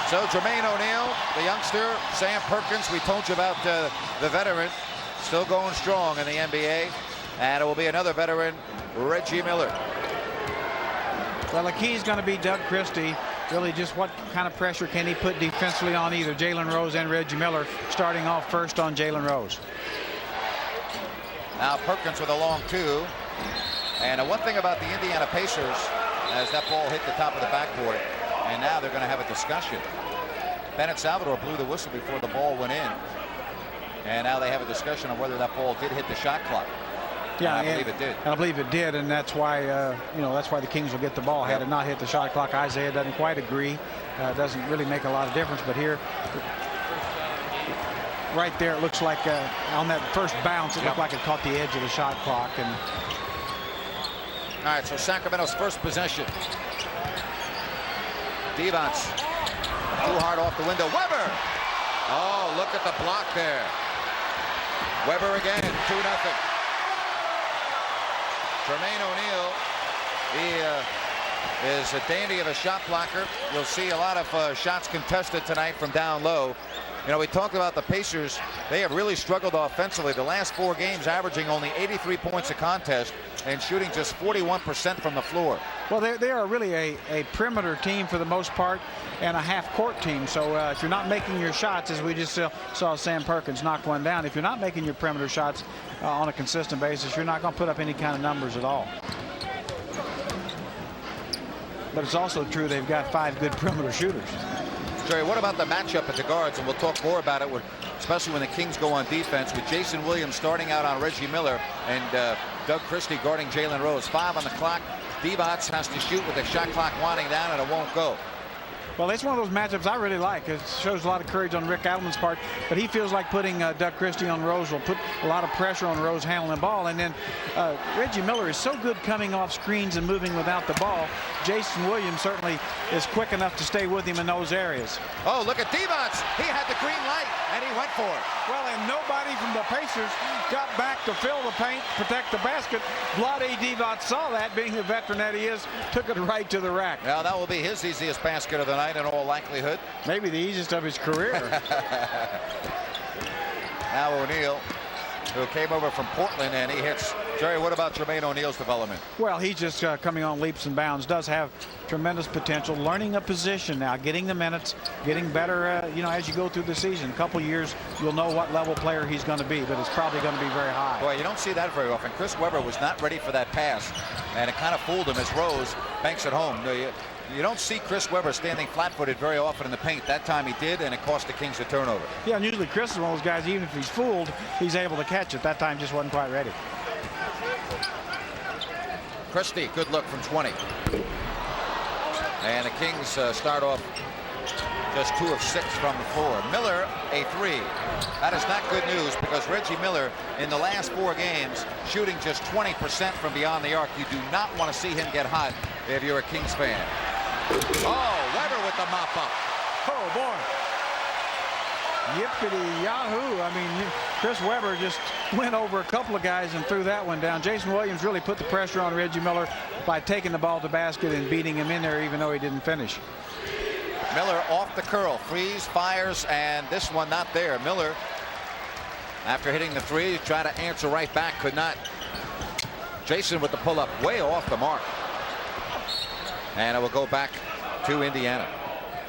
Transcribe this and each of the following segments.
So Jermaine O'Neal, the youngster, Sam Perkins, we told you about the veteran, still going strong in the NBA. And it will be another veteran, Reggie Miller. Well, the key is going to be Doug Christie. Really, just what kind of pressure can he put defensively on either Jalen Rose and Reggie Miller, starting off first on Jalen Rose. Now Perkins with a long two. And one thing about the Indiana Pacers, as that ball hit the top of the backboard, and now they're going to have a discussion. Bennett Salvador blew the whistle before the ball went in. And now they have a discussion on whether that ball did hit the shot clock. Yeah, I believe it did. I believe it did, and that's why that's why the Kings will get the ball. Had it not hit the shot clock, Isaiah doesn't quite agree. Doesn't really make a lot of difference, but here, right there, it looks like on that first bounce, it looked like it caught the edge of the shot clock. And all right, so Sacramento's first possession. Devons, too hard off the window. Weber. Oh, look at the block there. Weber again, 2-0. Jermaine O'Neal, he is a dandy of a shot blocker. You'll see a lot of shots contested tonight from down low. You know, we talked about the Pacers. They have really struggled offensively. The last 4 games averaging only 83 points a contest and shooting just 41% from the floor. Well, they are really a perimeter team for the most part and a half-court team. So if you're not making your shots, as we just saw Sam Perkins knock one down, if you're not making your perimeter shots on a consistent basis, you're not going to put up any kind of numbers at all. But it's also true they've got 5 good perimeter shooters. Jerry, what about the matchup at the guards? And we'll talk more about it, especially when the Kings go on defense, with Jason Williams starting out on Reggie Miller and Doug Christie guarding Jalen Rose. 5 on the clock. Divac has to shoot with the shot clock winding down, and it won't go. Well, it's one of those matchups I really like. It shows a lot of courage on Rick Adelman's part, but he feels like putting Doug Christie on Rose will put a lot of pressure on Rose handling the ball. And then Reggie Miller is so good coming off screens and moving without the ball. Jason Williams certainly is quick enough to stay with him in those areas. Oh, look at Divac. He had the green light, and he went for it. Well, and nobody from the Pacers got back to fill the paint, protect the basket. Vlade Divac saw that, being the veteran that he is, took it right to the rack. Now, that will be his easiest basket of the night in all likelihood. Maybe the easiest of his career. Now O'Neal, who came over from Portland, and he hits. Jerry, what about Jermaine O'Neal's development? Well, he's just coming on leaps and bounds. Does have tremendous potential. Learning a position now, getting the minutes, getting better. As you go through the season, a couple years, you'll know what level player he's going to be, but it's probably going to be very high. Boy, you don't see that very often. Chris Webber was not ready for that pass, and it kind of fooled him as Rose banks it home. You don't see Chris Webber standing flat-footed very often in the paint. That time he did, and it cost the Kings a turnover. Yeah, and usually Chris is one of those guys, even if he's fooled, he's able to catch it. That time just wasn't quite ready. Christie, good look from 20. And the Kings start off just 2 of 6 from the floor. Miller, a 3. That is not good news, because Reggie Miller, in the last 4 games, shooting just 20% from beyond the arc. You do not want to see him get hot if you're a Kings fan. Oh, Weber with the mop up. Oh, boy. Yippity yahoo. I mean, Chris Webber just went over a couple of guys and threw that one down. Jason Williams really put the pressure on Reggie Miller by taking the ball to basket and beating him in there, even though he didn't finish. Miller off the curl, freeze, fires, and this one not there. Miller, after hitting the 3, tried to answer right back, could not. Jason with the pull-up, way off the mark. And it will go back to Indiana.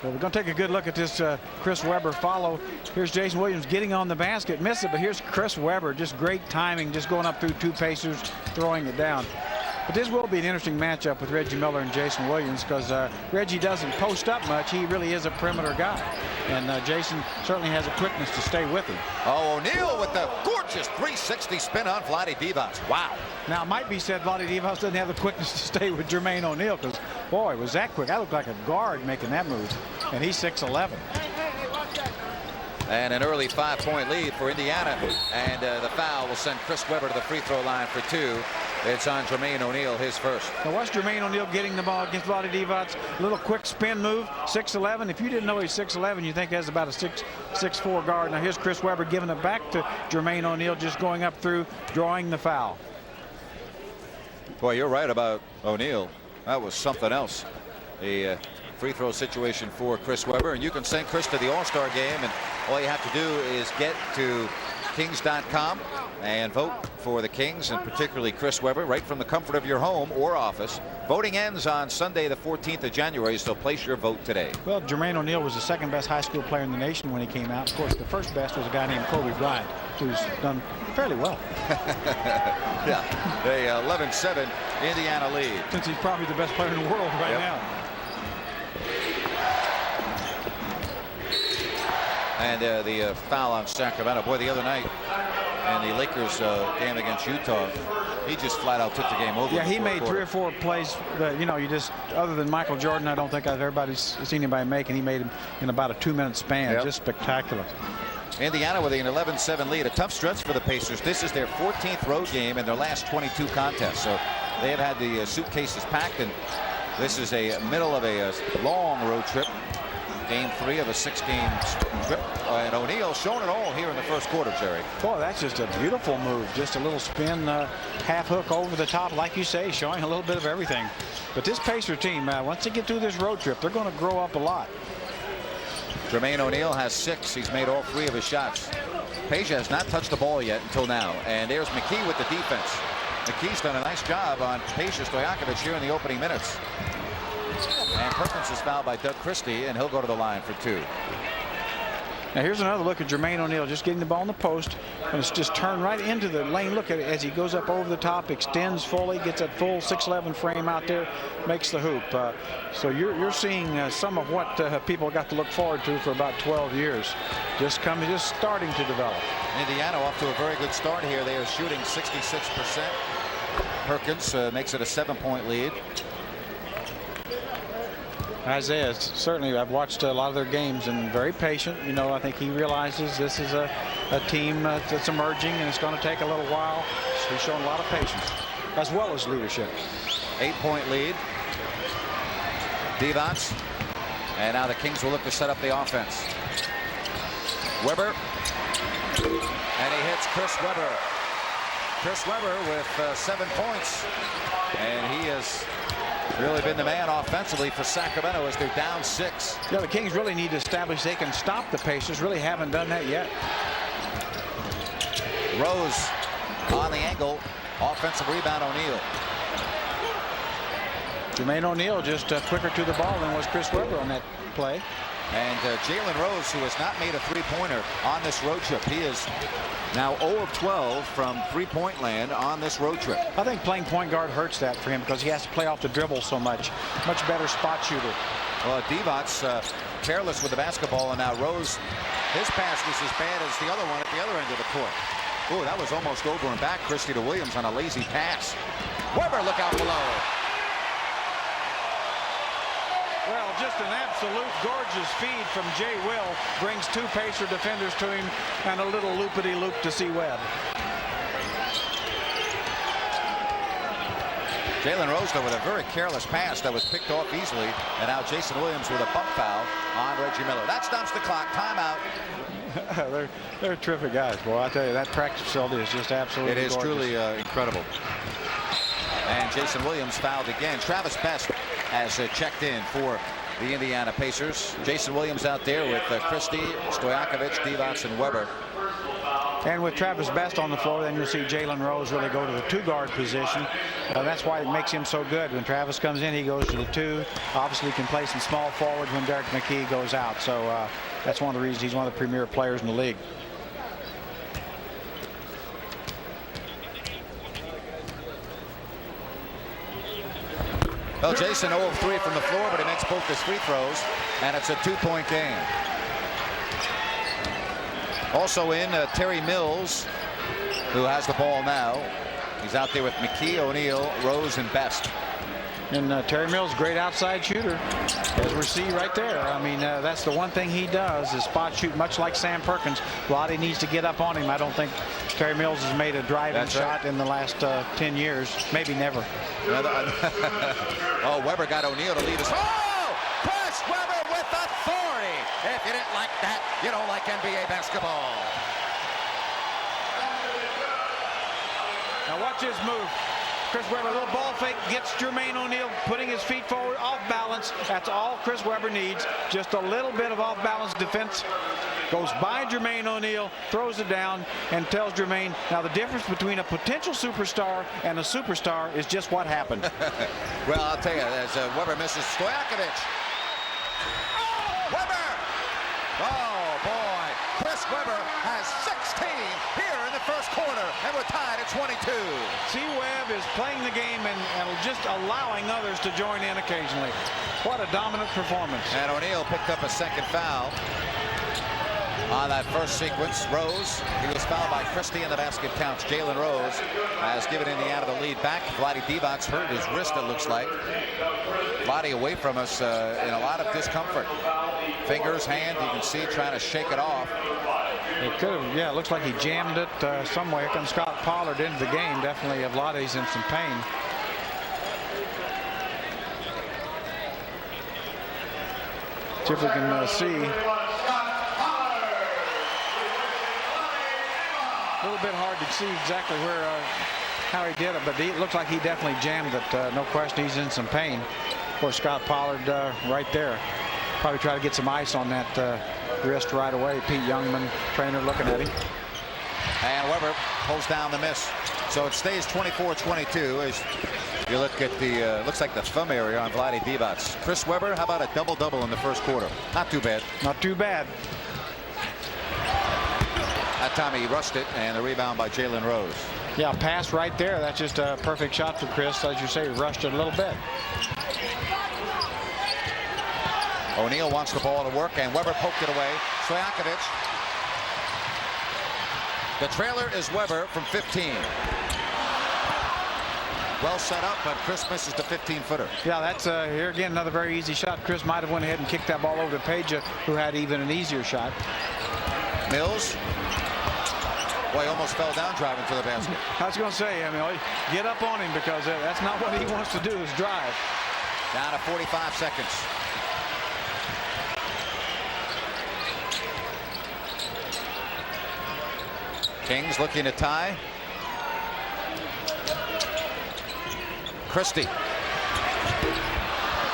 Well, we're going to take a good look at this Chris Webber follow. Here's Jason Williams getting on the basket, missed it, but here's Chris Webber, just great timing, just going up through 2 Pacers, throwing it down. But this will be an interesting matchup with Reggie Miller and Jason Williams, because Reggie doesn't post up much. He really is a perimeter guy. And Jason certainly has a quickness to stay with him. Oh, O'Neal with the gorgeous 360 spin on Vlade Divac. Wow. Now, it might be said Vlade Divac doesn't have the quickness to stay with Jermaine O'Neal, because, boy, was that quick. That looked like a guard making that move. And he's 6'11". And an early 5-point lead for Indiana. And the foul will send Chris Webber to the free throw line for 2. It's on Jermaine O'Neal, his first. Now watch Jermaine O'Neal getting the ball against Vlade Divac. Little quick spin move, 6'11". If you didn't know he's 6'11", you think that's about a 6'4" guard. Now here's Chris Webber giving it back to Jermaine O'Neal, just going up through, drawing the foul. Boy, you're right about O'Neal. That was something else. He free throw situation for Chris Webber, and you can send Chris to the All-Star game, and all you have to do is get to Kings.com and vote for the Kings, and particularly Chris Webber, right from the comfort of your home or office. Voting ends on Sunday the 14th of January, so place your vote today. Well, Jermaine O'Neal was the second best high school player in the nation when he came out. Of course, the first best was a guy named Kobe Bryant, who's done fairly well. Yeah, the 11-7 Indiana lead. Since he's probably the best player in the world right now. And the foul on Sacramento. Boy, the other night in the Lakers game against Utah, he just flat out took the game over. Yeah, he made 3 or 4 plays that, you know, you just, other than Michael Jordan, I don't think everybody's seen anybody make, and he made him in about a 2-minute span. Just spectacular. Indiana with an 11-7 lead. A tough stretch for the Pacers. This is their 14th road game in their last 22 contests. So they have had the suitcases packed, and this is a middle of a long road trip. Game 3 of a 6-game trip, and O'Neal showing it all here in the first quarter, Jerry. Boy, that's just a beautiful move. Just a little spin, half hook over the top, like you say, showing a little bit of everything. But this Pacer team, once they get through this road trip, they're going to grow up a lot. Jermaine O'Neal has 6. He's made all 3 of his shots. Peja has not touched the ball yet until now, and there's McKee with the defense. McKee's done a nice job on Peja Stojakovic here in the opening minutes. And Perkins is fouled by Doug Christie, and he'll go to the line for 2. Now here's another look at Jermaine O'Neal, just getting the ball in the post, and it's just turned right into the lane. Look at it as he goes up over the top, extends fully, gets that full 6'11" frame out there, makes the hoop. So you're seeing some of what people got to look forward to for about 12 years, just starting to develop. Indiana off to a very good start here. They are shooting 66%. Perkins makes it a 7-point lead. Isaiah, certainly, I've watched a lot of their games, and very patient. You know, I think he realizes this is a team that's emerging, and it's going to take a little while. So he's shown a lot of patience, as well as leadership. 8-point lead. Divac. And now the Kings will look to set up the offense. Webber. And he hits Chris Webber. Chris Webber with 7 points. And he has really been the man offensively for Sacramento as they're down 6. Yeah, the Kings really need to establish they can stop the Pacers. Really haven't done that yet. Rose on the angle. Offensive rebound, O'Neal. Jermaine O'Neal just quicker to the ball than was Chris Webber on that play. And Jalen Rose, who has not made a 3-pointer on this road trip. He is now 0 of 12 from 3-point land on this road trip. I think playing point guard hurts that for him because he has to play off the dribble so much. Much better spot shooter. Well, Divac careless with the basketball, and now Rose, his pass was as bad as the other one at the other end of the court. Oh, that was almost over and back. Christie to Williams on a lazy pass. Webber, look out below. Well, just an absolute gorgeous feed from Jay Will. Brings 2 Pacer defenders to him and a little loopity-loop to see Webb. Jalen Rose, though, with a very careless pass that was picked off easily. And now Jason Williams with a bump foul on Reggie Miller. That stops the clock. Timeout. They're terrific guys. Boy, I tell you, that practice facility is just absolutely It is gorgeous. truly incredible. And Jason Williams fouled again. Travis Best has checked in for the Indiana Pacers. Jason Williams out there with Christie, Stojakovic, Divac, and Webber. And with Travis Best on the floor, then you'll see Jalen Rose really go to the 2-guard position. That's why it makes him so good. When Travis comes in, he goes to the 2. Obviously, can play some small forward when Derek McKee goes out. So that's one of the reasons he's one of the premier players in the league. Well, Jason 0 of 3 from the floor, but he makes both his free throws, and it's a 2-point game. Also in Terry Mills, who has the ball now. He's out there with McKee, O'Neal, Rose, and Best. And Terry Mills, great outside shooter, as we see right there. I mean, that's the one thing he does is spot shoot, much like Sam Perkins. Lottie needs to get up on him. I don't think Terry Mills has made a driving shot in the last 10 years, maybe never. Oh, Webber got O'Neal to lead us. Oh, Chris Webber with authority. If you didn't like that, you don't like NBA basketball. Now watch his move. Chris Webber, a little ball fake, gets Jermaine O'Neal putting his feet forward, off balance. That's all Chris Webber needs. Just a little bit of off balance defense. Goes by Jermaine O'Neal, throws it down, and tells Jermaine, now the difference between a potential superstar and a superstar is just what happened. Well, I'll tell you, as Webber misses Stojakovic. Webber! Oh, boy. Chris Webber has 16 here in the first quarter, and we're tied at 22. C-Webb is playing the game and just allowing others to join in occasionally. What a dominant performance. And O'Neal picked up a second foul on that first sequence. Rose, he was fouled by Christie, and the basket counts. Jalen Rose has given Indiana the lead back. Vlade Divac hurt his wrist, it looks like. Vlade away from us in a lot of discomfort. Fingers, hand, you can see trying to shake it off. It could have, yeah, it looks like he jammed it somewhere. Here comes Scott Pollard into the game. Definitely Vlade's in some pain. See if we can see. A little bit hard to see exactly where how he did it, but it looks like he definitely jammed it. No question, he's in some pain. Of course, Scott Pollard right there. Probably try to get some ice on that wrist right away. Pete Youngman, trainer, looking at him. And Webber pulls down the miss. So it stays 24-22 as you look at the, looks like the thumb area on Vlade Divac. Chris Webber, how about a double-double in the first quarter? Not too bad. Not too bad. That time he rushed it, and the rebound by Jalen Rose. Yeah, pass right there. That's just a perfect shot for Chris. As you say, he rushed it a little bit. O'Neal wants the ball to work, and Webber poked it away. Stojakovic. The trailer is Webber from 15. Well set up, but Chris misses the 15-footer. Yeah, that's here again another very easy shot. Chris might have went ahead and kicked that ball over to Peja, who had even an easier shot. Mills. Boy, almost fell down driving to the basket. I was going to say, I mean, get up on him because that's not what he wants to do is drive. Down to 45 seconds. Kings looking to tie. Christie.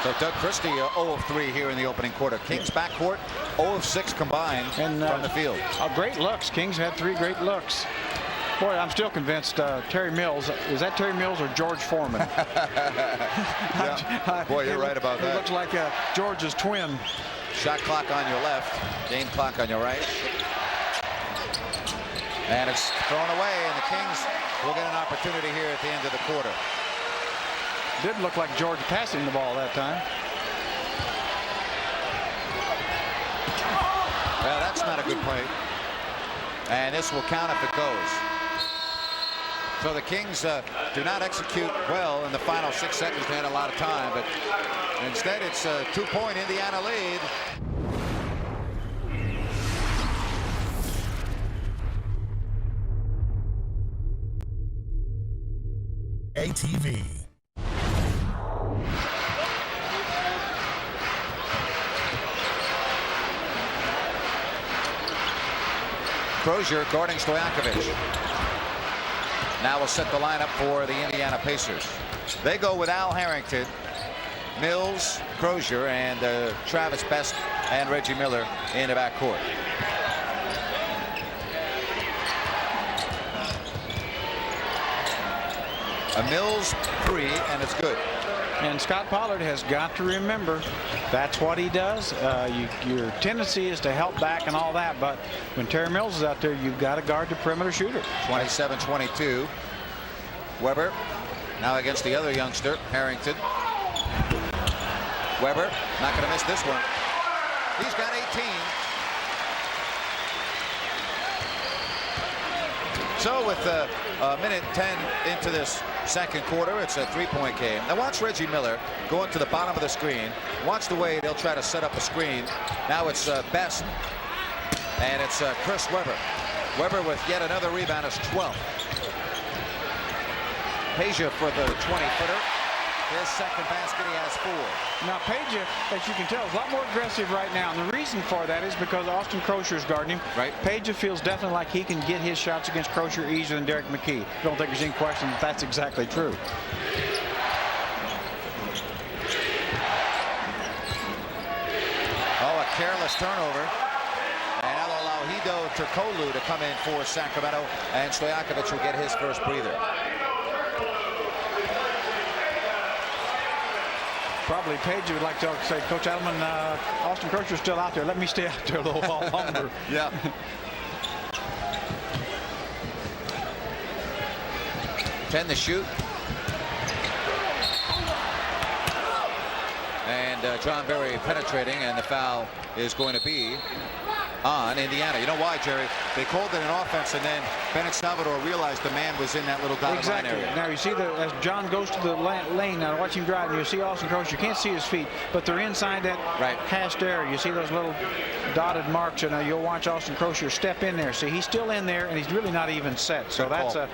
So Doug Christie 0 of 3 here in the opening quarter. Kings backcourt 0 of 6 combined from the field. Great looks. Kings had 3 great looks. Boy, I'm still convinced Terry Mills. Is that Terry Mills or George Foreman? Yeah. Boy, you're right about that. It looks like George's twin. Shot clock on your left. Game clock on your right. And it's thrown away, and the Kings will get an opportunity here at the end of the quarter. Did look like George passing the ball that time. Well, that's not a good play. And this will count if it goes. So the Kings do not execute well in the final 6 seconds. They had a lot of time, but instead it's a 2-point Indiana lead. ATV. Crozier guarding Stojakovic. Now we'll set the lineup for the Indiana Pacers. They go with Al Harrington, Mills, Crozier, and Travis Best and Reggie Miller in the backcourt. A Mills 3, and it's good. And Scott Pollard has got to remember that's what he does. Your tendency is to help back and all that, but when Terry Mills is out there, you've got to guard the perimeter shooter. 27-22. Webber now against the other youngster, Harrington. Webber not going to miss this one. He's got 18. So with a minute 10 into this second quarter, it's a 3-point game. Now watch Reggie Miller going to the bottom of the screen. Watch the way they'll try to set up a screen. Now it's Best, and it's Chris Webber. Webber with yet another rebound, is 12th. Peja for the 20-footer. His second basket, he has 4. Now, Page, as you can tell, is a lot more aggressive right now. And the reason for that is because Austin Crocier is guarding him. Right. Page feels definitely like he can get his shots against Crocier easier than Derek McKee. I don't think there's any question that that's exactly true. Oh, a careless turnover. And that'll allow Hedo Turkoglu to come in for Sacramento. And Stojakovic will get his first breather. Probably Page would like to say, Coach Adelman, Austin Crocier's still out there. Let me stay out there a little while longer. Yeah. Ten to shoot. And John Berry penetrating, and the foul is going to be on Indiana. You know why, Jerry? They called it an offense, and then Bennett Salvador realized the man was in that little dotted line area. Now you see that as John goes to the lane, now watch him drive, and you see Austin Crocier. You can't see his feet, but they're inside that hashed area. You see those little dotted marks, and you'll watch Austin Crocier step in there. See, he's still in there, and he's really not even set. So that's a,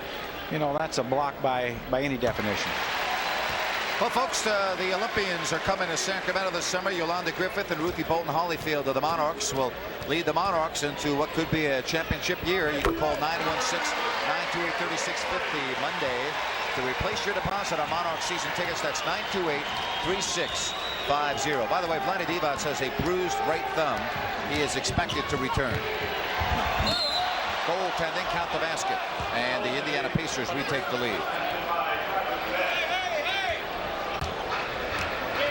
that's a block by any definition. Well, folks, the Olympians are coming to Sacramento this summer. Yolanda Griffith and Ruthie Bolton Holyfield of the Monarchs will lead the Monarchs into what could be a championship year. You can call 916-928-3650 Monday to replace your deposit on Monarch season tickets. That's 928-3650. By the way, Vlade Divac has a bruised right thumb. He is expected to return. Goaltending, count the basket, and the Indiana Pacers retake the lead.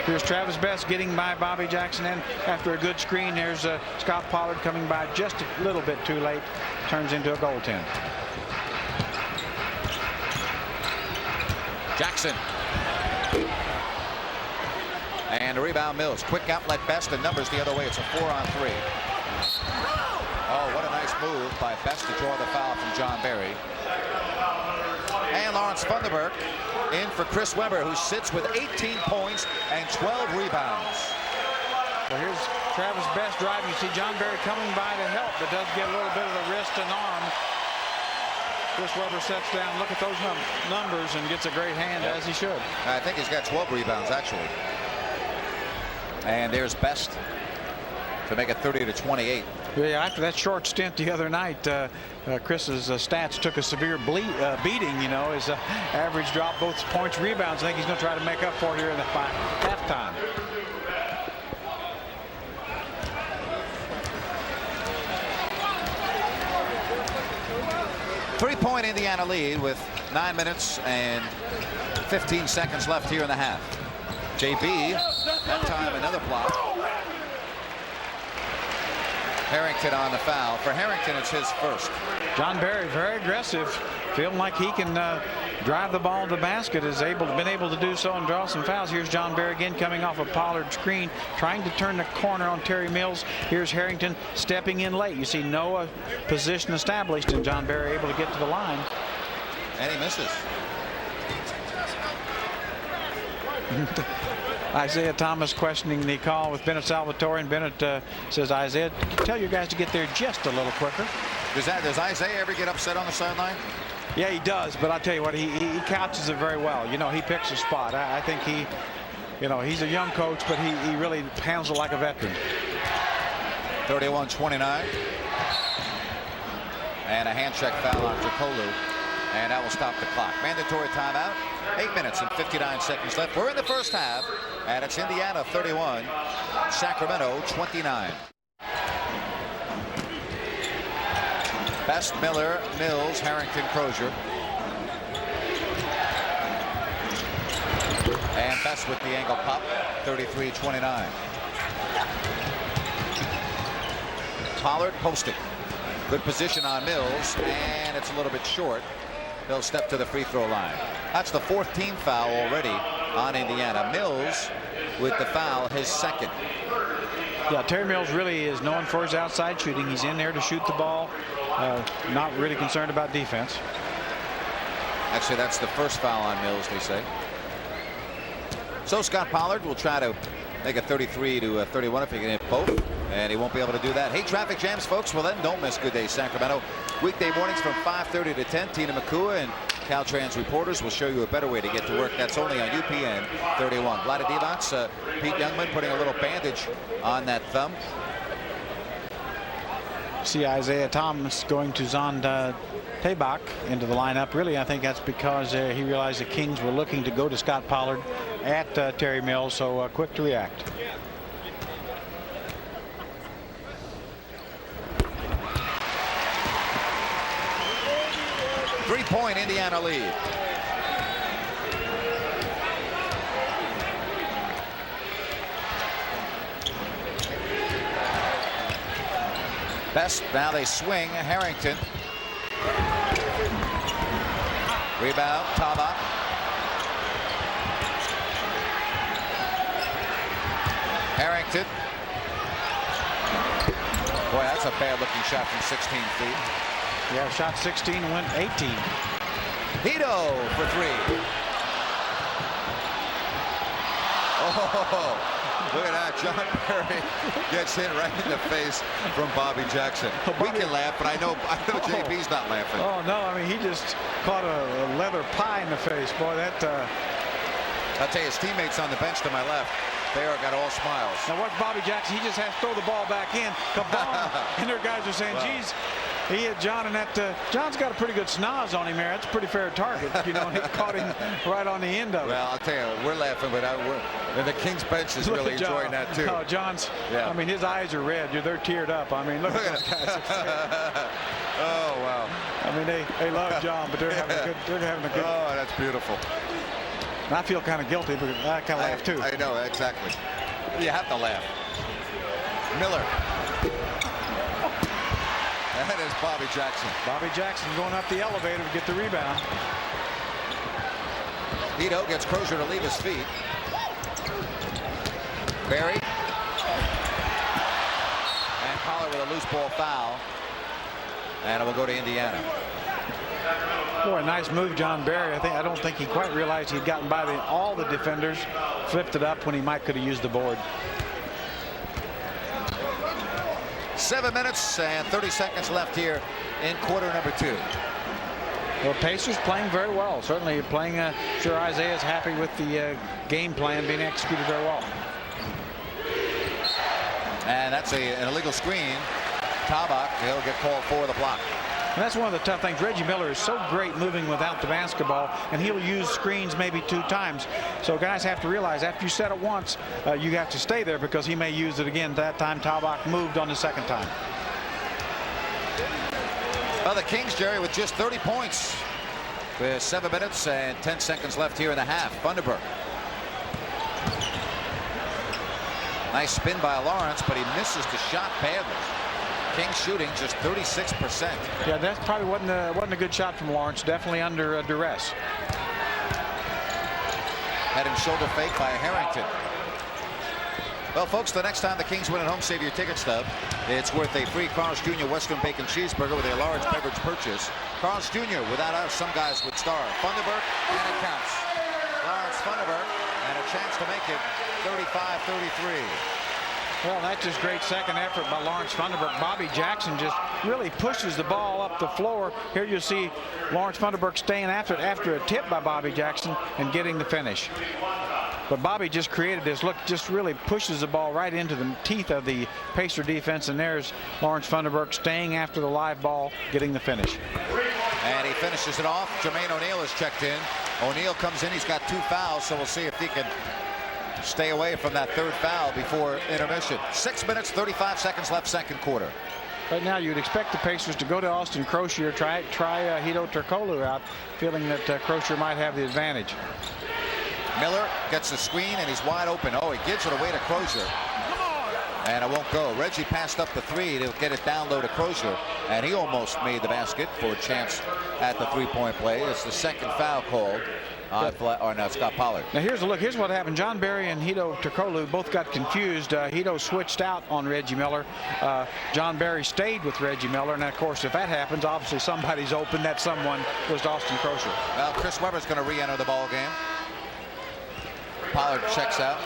Here's Travis Best getting by Bobby Jackson, and after a good screen, there's Scott Pollard coming by just a little bit too late. Turns into a goaltend. Jackson. And a rebound, Mills. Quick outlet, Best, and numbers the other way. It's a 4-on-3. Oh, what a nice move by Best to draw the foul from John Berry. And Lawrence Funderburk in for Chris Webber, who sits with 18 points and 12 rebounds. Well, here's Travis Best driving. You see John Berry coming by to help, but does get a little bit of the wrist and arm. Chris Webber sets down, look at those numbers, and gets a great hand, as he should. I think he's got 12 rebounds, actually. And there's Best to make it 30-28. Yeah, after that short stint the other night, Chris's stats took a severe beating. His average dropped, both points, rebounds. I think he's going to try to make up for it here in the halftime. Three-point Indiana lead with 9 minutes and 15 seconds left here in the half. JB, that time another block. Harrington on the foul. For Harrington, it's his first. John Berry, very aggressive, feeling like he can drive the ball to the basket. Been able to do so and draw some fouls. Here's John Berry again coming off a Pollard screen, trying to turn the corner on Terry Mills. Here's Harrington stepping in late. You see no position established, and John Berry able to get to the line. And he misses. Isaiah Thomas questioning the call with Bennett Salvatore, and Bennett says, Isaiah, tell your guys to get there just a little quicker. Does Isaiah ever get upset on the sideline? Yeah, he does, but I'll tell you what, he couches it very well. He picks a spot. I think he's a young coach, but he really handles it like a veteran. 31-29. And a hand check foul on Turkoglu. And that will stop the clock. Mandatory timeout. 8 minutes and 59 seconds left. We're in the first half, and it's Indiana 31, Sacramento 29. Best, Miller, Mills, Harrington, Crocier. And Best with the angle pop, 33-29. Pollard posting. Good position on Mills, and it's a little bit short. He'll step to the free throw line. That's the 4th team foul already on Indiana. Mills with the foul, his second. Yeah, Terry Mills really is known for his outside shooting. He's in there to shoot the ball. Not really concerned about defense. Actually, that's the first foul on Mills, they say. So Scott Pollard will try to make it 33-31 if he can hit both, and he won't be able to do that. Hey, traffic jams, folks. Well, then don't miss Good Day Sacramento. Weekday mornings from 5:30 to 10. Tina McCua and Caltrans reporters will show you a better way to get to work. That's only on UPN 31. Vlade Divac, Pete Youngman putting a little bandage on that thumb. See Isaiah Thomas going to Zond Tabak into the lineup. Really, I think that's because he realized the Kings were looking to go to Scott Pollard at Terry Mills, so quick to react. Three-point Indiana lead. Best, now they swing. Harrington. Rebound, Tabak. Harrington. Boy, that's a bad-looking shot from 16 feet. Yeah, shot 16 and went 18. Hito for three. Oh, look at that. John Barry gets hit right in the face from Bobby Jackson. We can laugh, but I know JB's not laughing. Oh, no, I mean, he just caught a leather pie in the face. Boy, that... I'll tell you, his teammates on the bench to my left, they are got all smiles. Now, watch Bobby Jackson. He just has to throw the ball back in. Kabam! And their guys are saying, geez, he hit John, and that John's got a pretty good snoz on him there. That's a pretty fair target, you know, and he caught him right on the end of it. Well, I'll tell you, we're laughing, but and the Kings bench is really enjoying that too. No, John's, I mean, his eyes are red. They're teared up. I mean, look at those guys. Oh, wow. I mean, they love John, but they're having a good. Oh, that's beautiful. And I feel kind of guilty, but I kind of laugh too. I know, exactly. You have to laugh. Miller. That is Bobby Jackson. Bobby Jackson going up the elevator to get the rebound. Hito gets Crozier to leave his feet. Barry. And Pollard with a loose ball foul. And it will go to Indiana. Boy, nice move, John Barry. I don't think he quite realized he'd gotten by all the defenders, flipped it up when he could have used the board. 7 minutes and 30 seconds left here in quarter number 2. Well, Pacers playing very well. Certainly playing. Sure, Isaiah's happy with the game plan being executed very well. And that's an illegal screen. Tabak, he'll get called for the block. And that's one of the tough things. Reggie Miller is so great moving without the basketball, and he'll use screens maybe 2 times. So guys have to realize after you set it once, you have to stay there because he may use it again. That time Tabak moved on the second time. Well, the Kings, Jerry, with just 30 points with 7 minutes and 10 seconds left here in the half. Funderburk. Nice spin by Lawrence, but he misses the shot badly. Kings shooting just 36%. Yeah, that probably wasn't a good shot from Lawrence. Definitely under duress. Head and shoulder fake by Harrington. Well, folks, the next time the Kings win at home, save your ticket stub. It's worth a free Carl's Jr. Western Bacon Cheeseburger with a large beverage purchase. Carl's Jr. Without us, some guys would starve. Funderburk, and it counts. Lawrence Funderburk, and a chance to make it 35-33. Well, that's just great second effort by Lawrence Funderburk. Bobby Jackson just really pushes the ball up the floor. Here you see Lawrence Funderburk staying after it after a tip by Bobby Jackson and getting the finish. But Bobby just created this look, just really pushes the ball right into the teeth of the Pacer defense, and there's Lawrence Funderburk staying after the live ball, getting the finish. And he finishes it off. Jermaine O'Neal is checked in. O'Neal comes in, he's got 2 fouls, so we'll see if he can stay away from that 3rd foul before intermission. 6 minutes, 35 seconds left, second quarter. Right now, you'd expect the Pacers to go to Austin Crozier, try Hito Turkoglu out, feeling that Crozier might have the advantage. Miller gets the screen, and he's wide open. Oh, he gives it away to Crozier. And it won't go. Reggie passed up the 3 to get it down low to Crozier, and he almost made the basket for a chance at the 3-point play. It's the 2nd foul called on Scott Pollard. Now here's a look. Here's what happened. John Barry and Hito Turkoglu both got confused. Hito switched out on Reggie Miller. John Barry stayed with Reggie Miller, and of course, if that happens, obviously somebody's open. That someone was Austin Crozier. Well, Chris Webber's going to re-enter the ball game. Pollard checks out.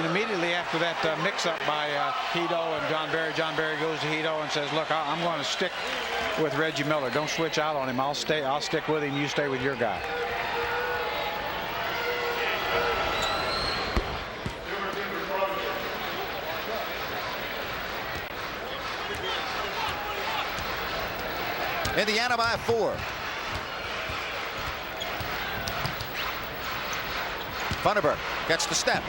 immediately after that mix-up by Hedo and John Barry goes to Hedo and says, look, I'm going to stick with Reggie Miller. Don't switch out on him. I'll stick with him. You stay with your guy. Indiana by 4. Funderburk gets the step.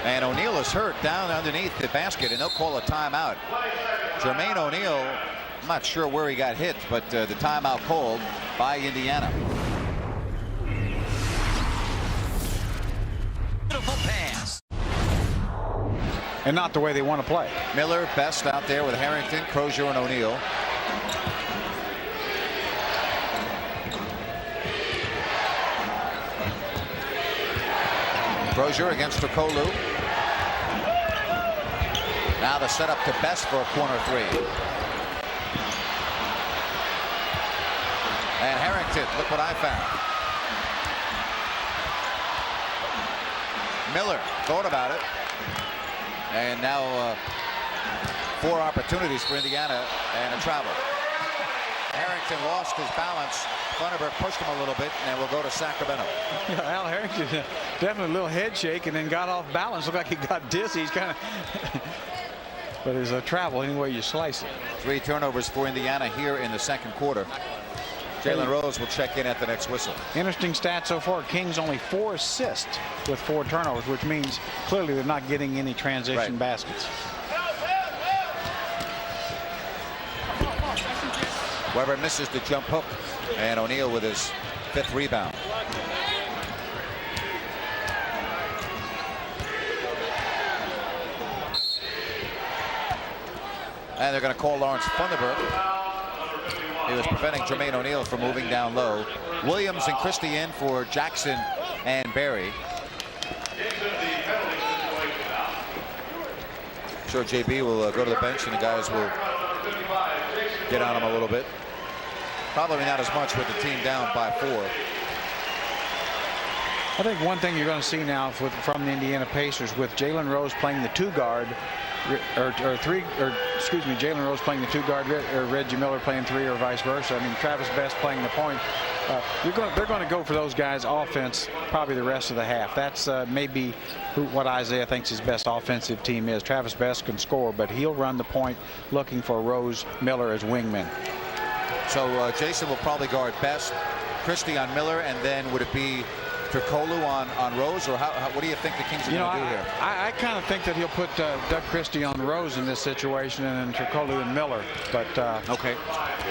And O'Neal is hurt down underneath the basket, and they'll call a timeout. Jermaine O'Neal, I'm not sure where he got hit, but the timeout called by Indiana. Beautiful pass. And not the way they want to play. Miller, Best out there with Harrington, Crozier, and O'Neal. Crozier against Tricolu. Now the setup to Best for a corner 3. And Harrington, look what I found. Miller thought about it. And now 4 opportunities for Indiana and a travel. Harrington lost his balance. Funderburk pushed him a little bit, and we'll go to Sacramento. Yeah, Al Harrington definitely a little head shake and then got off balance. Looked like he got dizzy. He's kind of but it's a travel any way you slice it. 3 turnovers for Indiana here in the second quarter. Jalen Rose will check in at the next whistle. Interesting stat so far. Kings only 4 assists with 4 turnovers, which means clearly they're not getting any transition baskets. Weber misses the jump hook, and O'Neal with his 5th rebound. And they're going to call Lawrence Funderburk. He was preventing Jermaine O'Neal from moving down low. Williams and Christie in for Jackson and Barry. I'm sure JB will go to the bench, and the guys will get on him a little bit. Probably not as much with the team down by 4. I think one thing you're going to see now from the Indiana Pacers with Jalen Rose playing the 2 guard, Jalen Rose playing the 2 guard, or Reggie Miller playing 3, or vice versa. I mean, Travis Best playing the point. They're going to go for those guys' offense probably the rest of the half. That's maybe what Isaiah thinks his best offensive team is. Travis Best can score, but he'll run the point looking for Rose, Miller as wingmen. So Jason will probably guard Best, Christie on Miller, and then would it be Tricolu on Rose, or what do you think the Kings are going to do here? I kind of think that he'll put Doug Christie on Rose in this situation, and then Tricolu and Miller. But okay,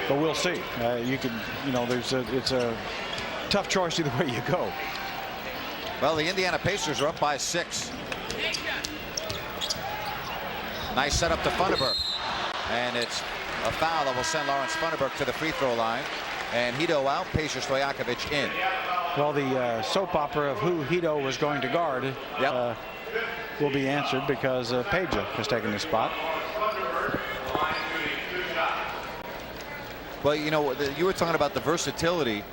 but we'll see. It's a tough choice either way you go. Well, the Indiana Pacers are up by 6. Nice setup to Funderburk, and it's a foul that will send Lawrence Funderburk to the free throw line. And Hedo out, Peja Stojakovic in. Well, the soap opera of who Hedo was going to guard will be answered because Peja has taken his spot. Well, you know, you were talking about the versatility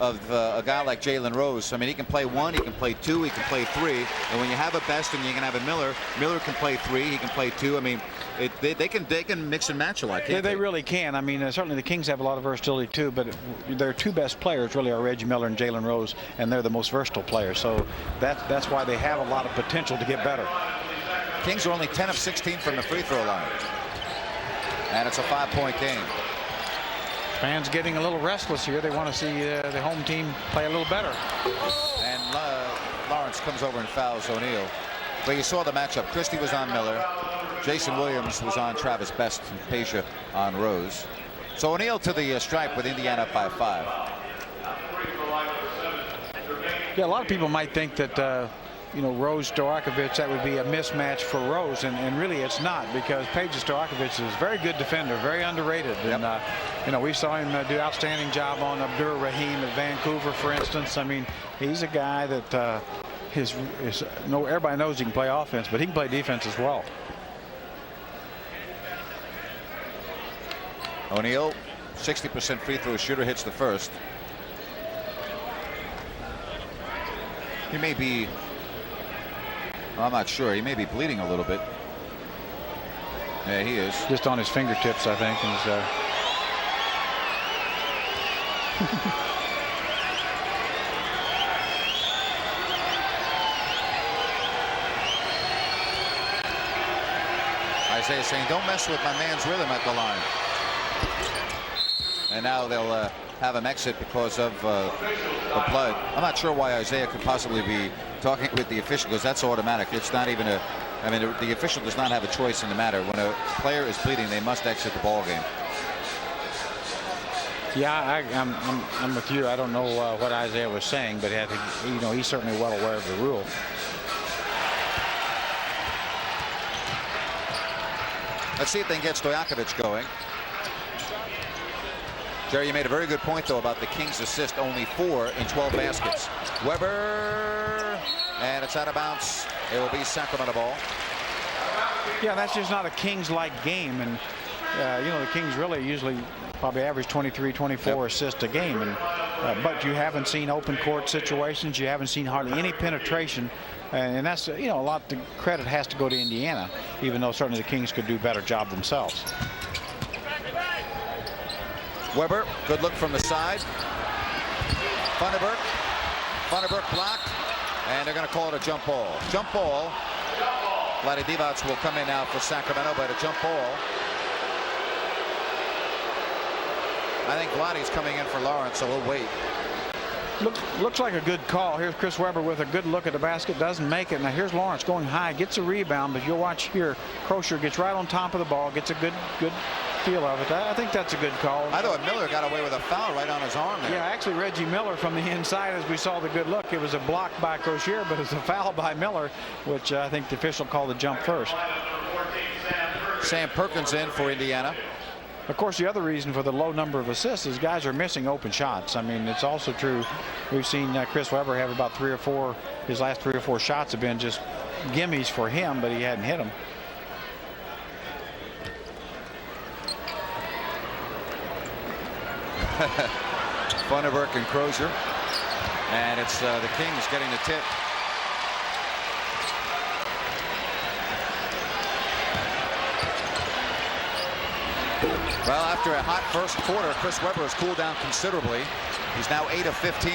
of a guy like Jalen Rose. I mean, he can play 1, he can play 2, he can play 3. And when you have a Best and you can have a Miller can play 3, he can play 2. I mean, they can mix and match a lot. They really can. I mean, certainly the Kings have a lot of versatility too, but their 2 best players really are Reggie Miller and Jalen Rose, and they're the most versatile players. So that's why they have a lot of potential to get better. Kings are only 10 of 16 from the free throw line. And it's a 5-point game. Fans getting a little restless here. They want to see the home team play a little better. And Lawrence comes over and fouls O'Neal. But you saw the matchup. Christie was on Miller. Jason Williams was on Travis Best, and Peja on Rose. So O'Neal to the stripe with Indiana up by 5. Yeah, a lot of people might think that Rose Stojakovic, that would be a mismatch for Rose, and really it's not, because Peja Stojakovic is a very good defender, very underrated. Yep. And we saw him do an outstanding job on Abdur Rahim at Vancouver, for instance. I mean, he's a guy that everybody knows he can play offense, but he can play defense as well. O'Neal, 60% free throw shooter, hits the first. He may be, I'm not sure. He may be bleeding a little bit. Yeah, he is. Just on his fingertips, I think. Isaiah saying, don't mess with my man's rhythm at the line. And now they'll have him exit because of the blood. I'm not sure why Isaiah could possibly be talking with the official, because that's automatic. It's not even a, I mean, the official does not have a choice in the matter. When a player is bleeding, they must exit the ball game. Yeah, I'm with you. I don't know what Isaiah was saying, but he's certainly well aware of the rule. Let's see if they can get Stojakovic going. Jerry, you made a very good point, though, about the Kings' assist. Only 4 in 12 baskets. Weber, and it's out of bounds. It will be Sacramento ball. Yeah, that's just not a Kings-like game. And, the Kings really usually probably average 23, 24 assists a game. And but you haven't seen open court situations. You haven't seen hardly any penetration. And that's, a lot of the credit has to go to Indiana, even though certainly the Kings could do a better job themselves. Weber, good look from the side. Funderburk blocked, and they're going to call it a jump ball. Jump ball. Vlade Divac will come in now for Sacramento, but a jump ball. I think Vladdy's coming in for Lawrence, so we'll wait. Looks like a good call. Here's Chris Weber with a good look at the basket. Doesn't make it. Now here's Lawrence going high. Gets a rebound, but you'll watch here. Crozier gets right on top of the ball. Gets a good feel of it. I think that's a good call. I thought Miller got away with a foul right on his arm there. Yeah, actually Reggie Miller from the inside, as we saw the good look. It was a block by Crozier, but it's a foul by Miller, which I think the official called the jump first. Sam Perkins in for Indiana. Of course, the other reason for the low number of assists is guys are missing open shots. I mean, it's also true. We've seen Chris Weber have about 3 or 4. His last 3 or 4 shots have been just gimmies for him, but he hadn't hit them. Funderburk and Crozier, and it's the Kings getting the tip. Well, after a hot first quarter, Chris Weber has cooled down considerably. He's now 8 of 15.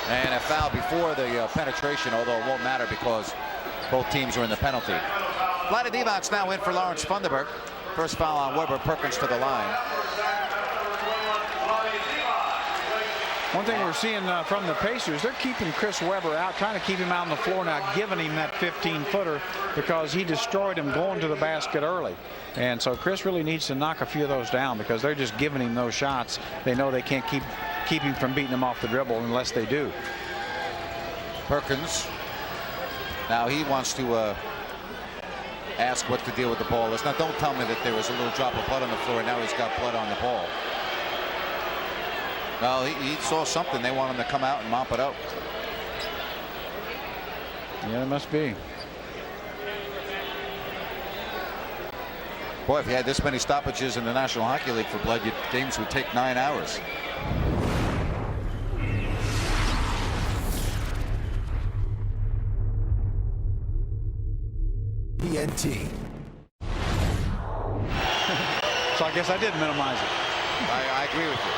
And a foul before the penetration, although it won't matter because both teams are in the penalty. Vlade Divac now in for Lawrence Funderburk. First foul on Weber. Perkins to the line. One thing we're seeing from the Pacers, they're keeping Chris Weber out, trying to keep him out on the floor now, giving him that 15-footer because he destroyed him going to the basket early. And so Chris really needs to knock a few of those down because they're just giving him those shots. They know they can't keep him from beating him off the dribble unless they do. Perkins. Now he wants to ask what the deal with the ball is. Now don't tell me that there was a little drop of blood on the floor and now he's got blood on the ball. Well, he saw something. They want him to come out and mop it up. Yeah, it must be. Boy, if you had this many stoppages in the National Hockey League for blood, games would take 9 hours. TNT. So I guess I did minimize it. I agree with you.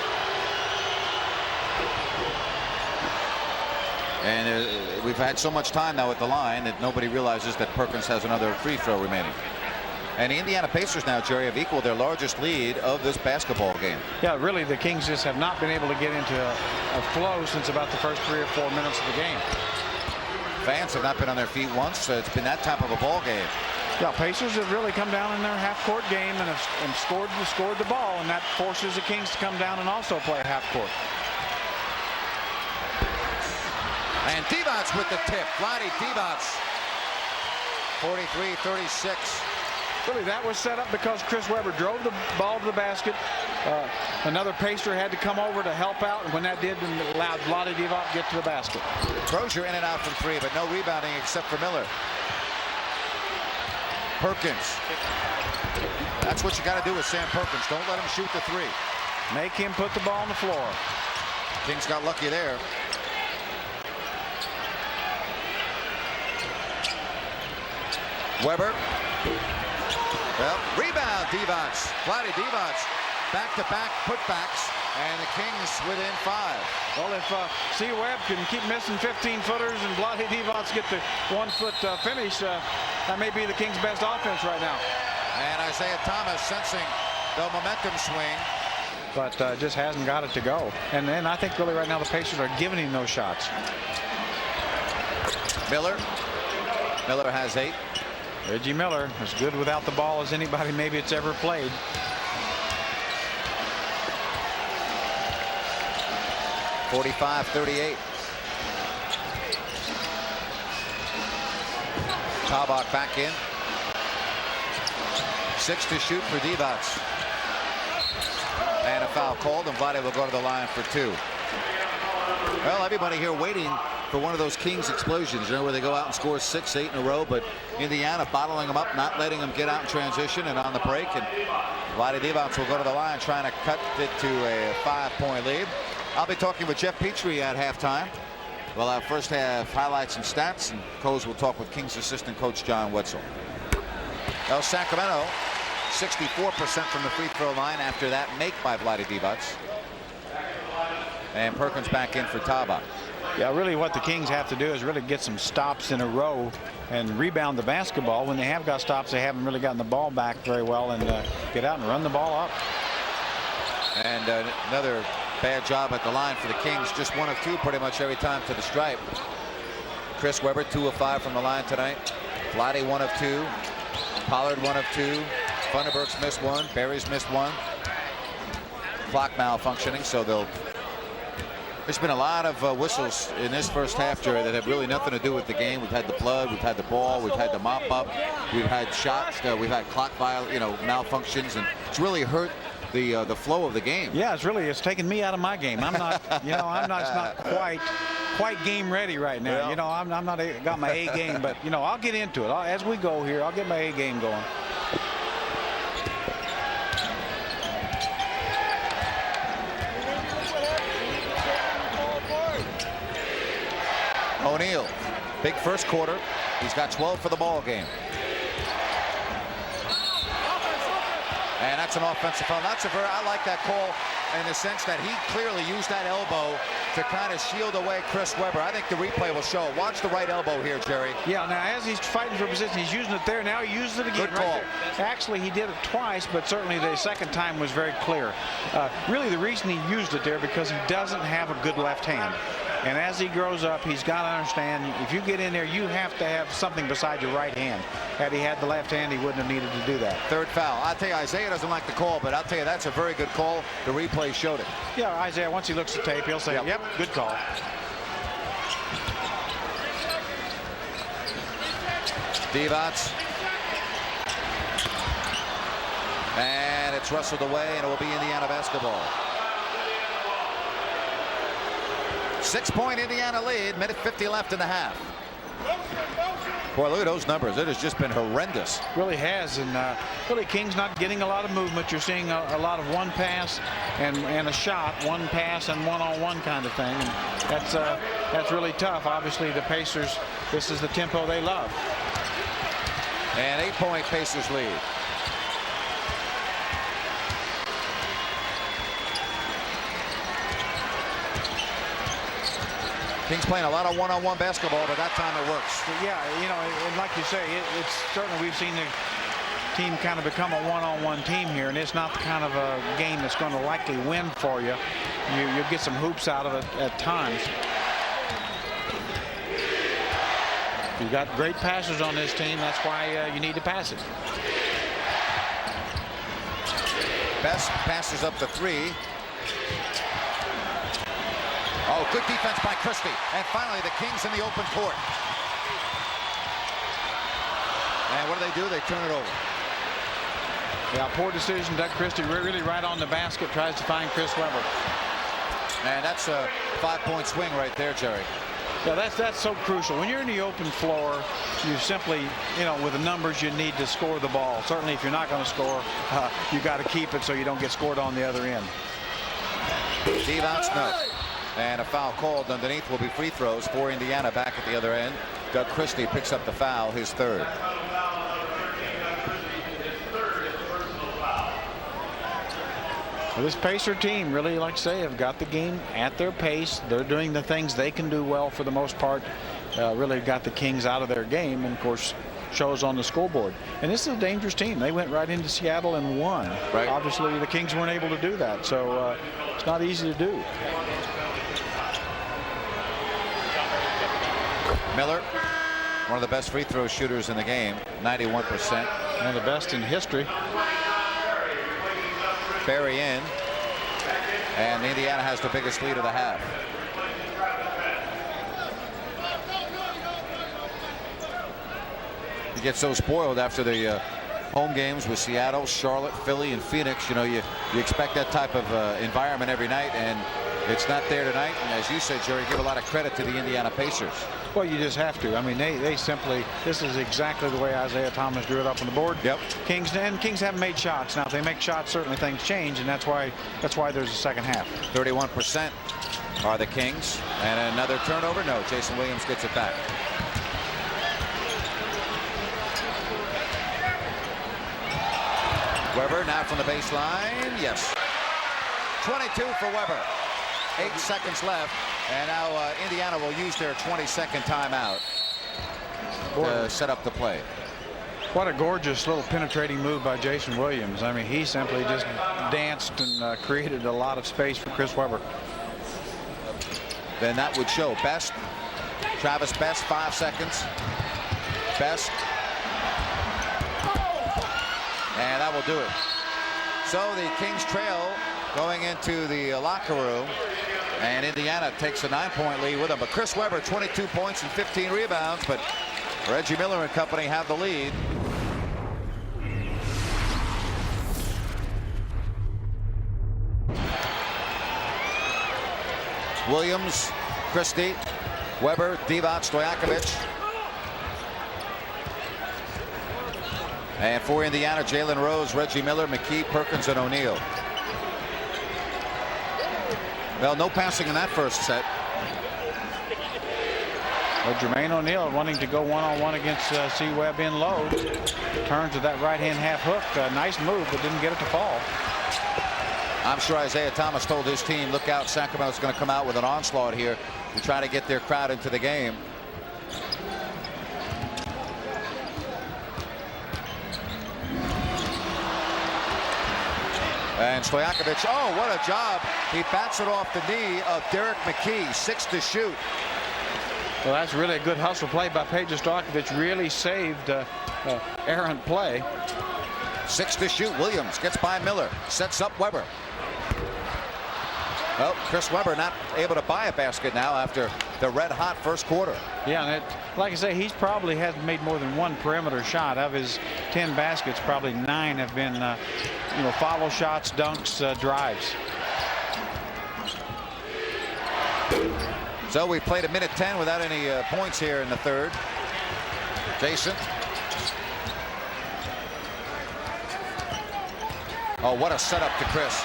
And we've had so much time now at the line that nobody realizes that Perkins has another free throw remaining. And the Indiana Pacers now, Jerry, have equaled their largest lead of this basketball game. Yeah, really, the Kings just have not been able to get into a flow since about the first 3 or 4 minutes of the game. Fans have not been on their feet once. So it's been that type of a ball game. Yeah, Pacers have really come down in their half-court game and scored the ball, and that forces the Kings to come down and also play half-court. And Divac with the tip. Vlade Divac. 43-36. Really, that was set up because Chris Weber drove the ball to the basket. Another Pacer had to come over to help out, and when that did, it allowed Vlade Divac to get to the basket. Crozier in and out from 3, but no rebounding except for Miller. Perkins. That's what you got to do with Sam Perkins. Don't let him shoot the 3. Make him put the ball on the floor. Kings got lucky there. Weber. Well, rebound, Divac. Vlade Divac. Back-to-back putbacks, and the Kings within 5. Well, if C. Webb can keep missing 15-footers and Vlade Divac get the 1-foot finish, that may be the Kings' best offense right now. And Isaiah Thomas sensing the momentum swing. But just hasn't got it to go. And I think really right now the Pacers are giving him those shots. Miller. Miller has 8. Reggie Miller as good without the ball as anybody maybe it's ever played. .45-38. Tabak back in. 6 to shoot for Divac. And a foul called, and Vlade will go to the line for 2. Well, everybody here waiting for one of those Kings explosions, you know, where they go out and score 6, 8 in a row, but Indiana bottling them up, not letting them get out in transition and on the break, and Vlade Divac will go to the line trying to cut it to a 5-point lead. I'll be talking with Jeff Petrie at halftime. We'll have first half highlights and stats, and Coles will talk with Kings assistant coach John Wetzel. Well, Sacramento 64% from the free throw line after that make by Vlade Divac. And Perkins back in for Tabak. Yeah, really what the Kings have to do is really get some stops in a row and rebound the basketball. When they have got stops, they haven't really gotten the ball back very well, and get out and run the ball up. And another bad job at the line for the Kings. Just 1 of 2 pretty much every time to the stripe. Chris Webber 2 of 5 from the line tonight. Vlade 1 of 2. Pollard 1 of 2. Funderburk's missed 1. Barry's missed 1. Clock malfunctioning, so there's been a lot of whistles in this first half, Jerry, that have really nothing to do with the game. We've had the blood, we've had the ball, we've had the mop up, we've had shots, we've had clock malfunctions, and it's really hurt the flow of the game. Yeah, it's taken me out of my game. I'm not, it's not quite game ready right now. Yeah. You know, I'm not got my A game, but I'll get into it as we go here. I'll get my A game going. O'Neal, big first quarter. He's got 12 for the ball game. And that's an offensive foul. I like that call in the sense that he clearly used that elbow to kind of shield away Chris Webber. I think the replay will show it. Watch the right elbow here, Jerry. Yeah, now as he's fighting for position, he's using it there. Now he uses it again. Good call. Right there. Actually, he did it twice, but certainly the second time was very clear. Really, the reason he used it there because he doesn't have a good left hand. And as he grows up, he's got to understand if you get in there, you have to have something besides your right hand. Had he had the left hand, he wouldn't have needed to do that. Third foul. I'll tell you, Isaiah doesn't like the call, but I'll tell you, that's a very good call. The replay showed it. Yeah, Isaiah, once he looks at tape, he'll say, yep, good call. Divac. And it's wrestled away, and it will be Indiana basketball. 6-point Indiana lead, minute 50 left in the half. Boy, look at those numbers. It has just been horrendous. Really has, and really King's not getting a lot of movement. You're seeing a lot of one pass and a shot, one pass and one-on-one kind of thing. And that's really tough. Obviously, the Pacers, this is the tempo they love. And 8-point Pacers lead. Kings playing a lot of one-on-one basketball, but that time it works. Yeah, and like you say, it's certainly we've seen the team kind of become a one-on-one team here, and it's not the kind of a game that's going to likely win for you. You'll get some hoops out of it at times. You've got great passers on this team. That's why you need to pass it. Best passes up to 3. Oh, good defense by Christie. And finally, the Kings in the open court. And what do? They turn it over. Yeah, poor decision. Doug Christie really right on the basket, tries to find Chris Webber. And that's a 5-point swing right there, Jerry. Yeah, that's so crucial. When you're in the open floor, you simply, with the numbers, you need to score the ball. Certainly, if you're not going to score, you got to keep it so you don't get scored on the other end. Steve outs, no. And a foul called underneath will be free throws for Indiana back at the other end. Doug Christie picks up the foul, his third. Well, this Pacer team really, like I say, have got the game at their pace. They're doing the things they can do well for the most part. Really got the Kings out of their game, and of course shows on the scoreboard. And this is a dangerous team. They went right into Seattle and won. Right. Obviously the Kings weren't able to do that, so it's not easy to do. Miller, one of the best free throw shooters in the game, 91%. One of the best in history. Barry in, and Indiana has the biggest lead of the half. You get so spoiled after the home games with Seattle, Charlotte, Philly, and Phoenix. You know, you expect that type of environment every night, and it's not there tonight. And as you said, Jerry, give a lot of credit to the Indiana Pacers. Well, you just have to. I mean, they simply, this is exactly the way Isaiah Thomas drew it up on the board. Yep. Kings haven't made shots. Now, if they make shots, certainly things change, and that's why there's a second half. 31% are the Kings, and another turnover. No, Jason Williams gets it back. Weber now from the baseline. Yes. 22 for Weber. 8 seconds left. And now Indiana will use their 22nd timeout to set up the play. What a gorgeous little penetrating move by Jason Williams. I mean, he simply just danced and created a lot of space for Chris Webber. Then that would show Best. Travis Best, 5 seconds. Best. And that will do it. So the Kings trail going into the locker room. And Indiana takes a 9-point lead with them. But Chris Webber, 22 points and 15 rebounds. But Reggie Miller and company have the lead. Williams, Christie, Weber, Divac, Stojakovic. And for Indiana, Jalen Rose, Reggie Miller, McKee, Perkins, and O'Neal. Well, no passing in that first set. Well, Jermaine O'Neal wanting to go one-on-one against C-Webb in low. Turns to that right-hand half hook. Nice move, but didn't get it to fall. I'm sure Isaiah Thomas told his team, look out, Sacramento's going to come out with an onslaught here to try to get their crowd into the game. And Stojakovic, oh, what a job. He bats it off the knee of Derek McKee, 6 to shoot. Well, that's really a good hustle play by Peja Stojakovic. Really saved errant play. 6 to shoot. Williams gets by Miller, sets up Weber. Well, Chris Webber not able to buy a basket now after the red-hot first quarter. Yeah, and like I say, he's probably hasn't made more than one perimeter shot. Of his 10 baskets, probably 9 have been, follow shots, dunks, drives. So we played a minute 10 without any points here in the third. Jason. Oh, what a setup to Chris.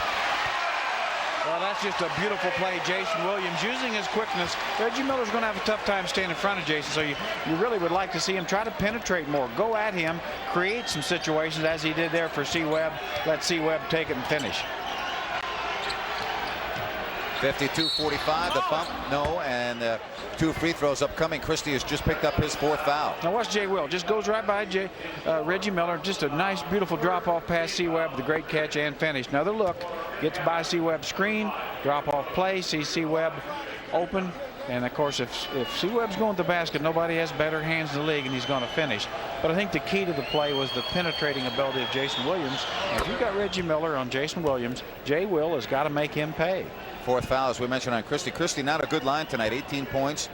Well, that's just a beautiful play. Jason Williams using his quickness. Reggie Miller's going to have a tough time staying in front of Jason, so you really would like to see him try to penetrate more. Go at him, create some situations as he did there for C-Webb. Let C-Webb take it and finish. 52-45, the bump, no, and 2 free throws upcoming. Christie has just picked up his 4th foul. Now watch Jay Will. Just goes right by Reggie Miller. Just a nice, beautiful drop-off pass. C-Webb, the great catch and finish. Another look. Gets by C-Webb screen. Drop-off play. Sees C-Webb open. And, of course, if C-Webb's going to the basket, nobody has better hands in the league, and he's going to finish. But I think the key to the play was the penetrating ability of Jason Williams. And if you've got Reggie Miller on Jason Williams, Jay Will has got to make him pay. 4th foul, as we mentioned, on Christie. Christie, not a good line tonight. 18 points,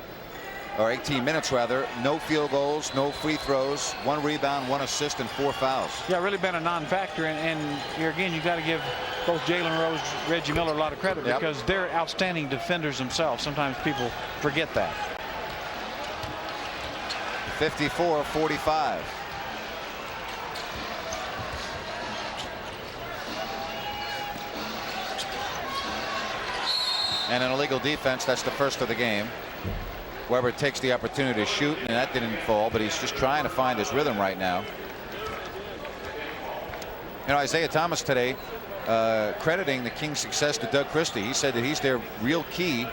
or 18 minutes rather. No field goals, no free throws, 1 rebound, 1 assist, and 4 fouls. Yeah, really been a non-factor. And here again, you got to give both Jalen Rose, Reggie Miller a lot of credit because they're outstanding defenders themselves. Sometimes people forget that. 54-45. And an illegal defense. That's the first of the game. Weber takes the opportunity to shoot, and that didn't fall, but he's just trying to find his rhythm right now. You know, Isaiah Thomas today crediting the Kings' success to Doug Christie. He said that he's their real key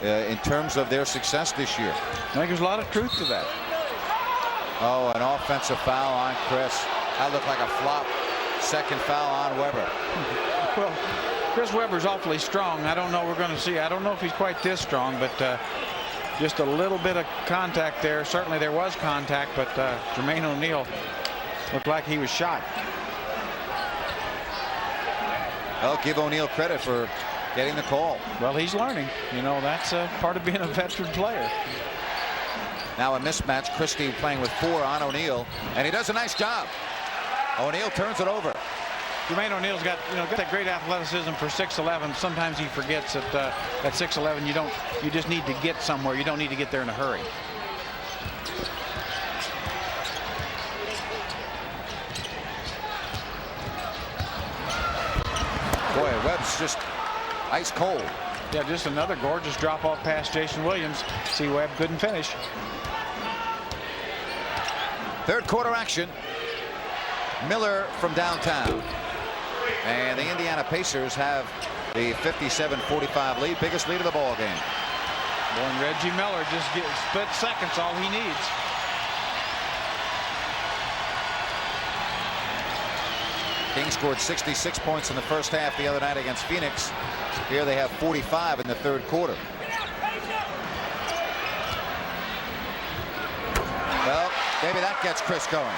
in terms of their success this year. I think there's a lot of truth to that. Oh, an offensive foul on Chris. That looked like a flop. Second foul on Weber. Well, Chris Webber's awfully strong. I don't know we're going to see. I don't know if he's quite this strong, but just a little bit of contact there. Certainly there was contact, but Jermaine O'Neal looked like he was shot. Well, give O'Neal credit for getting the call. Well, he's learning. You know, that's part of being a veteran player. Now a mismatch. Christie playing with 4 on O'Neal, and he does a nice job. O'Neal turns it over. Jermaine O'Neal's got that great athleticism for 6'11". Sometimes he forgets that at 6'11" you just need to get somewhere. You don't need to get there in a hurry. Boy, Webb's just ice cold. Yeah, just another gorgeous drop off past Jason Williams. See, Webb couldn't finish. Third quarter action. Miller from downtown. And the Indiana Pacers have the 57-45 lead, biggest lead of the ball game. Boy, and Reggie Miller just gets split seconds, all he needs. Kings scored 66 points in the first half the other night against Phoenix. Here they have 45 in the third quarter. Well, maybe that gets Chris going.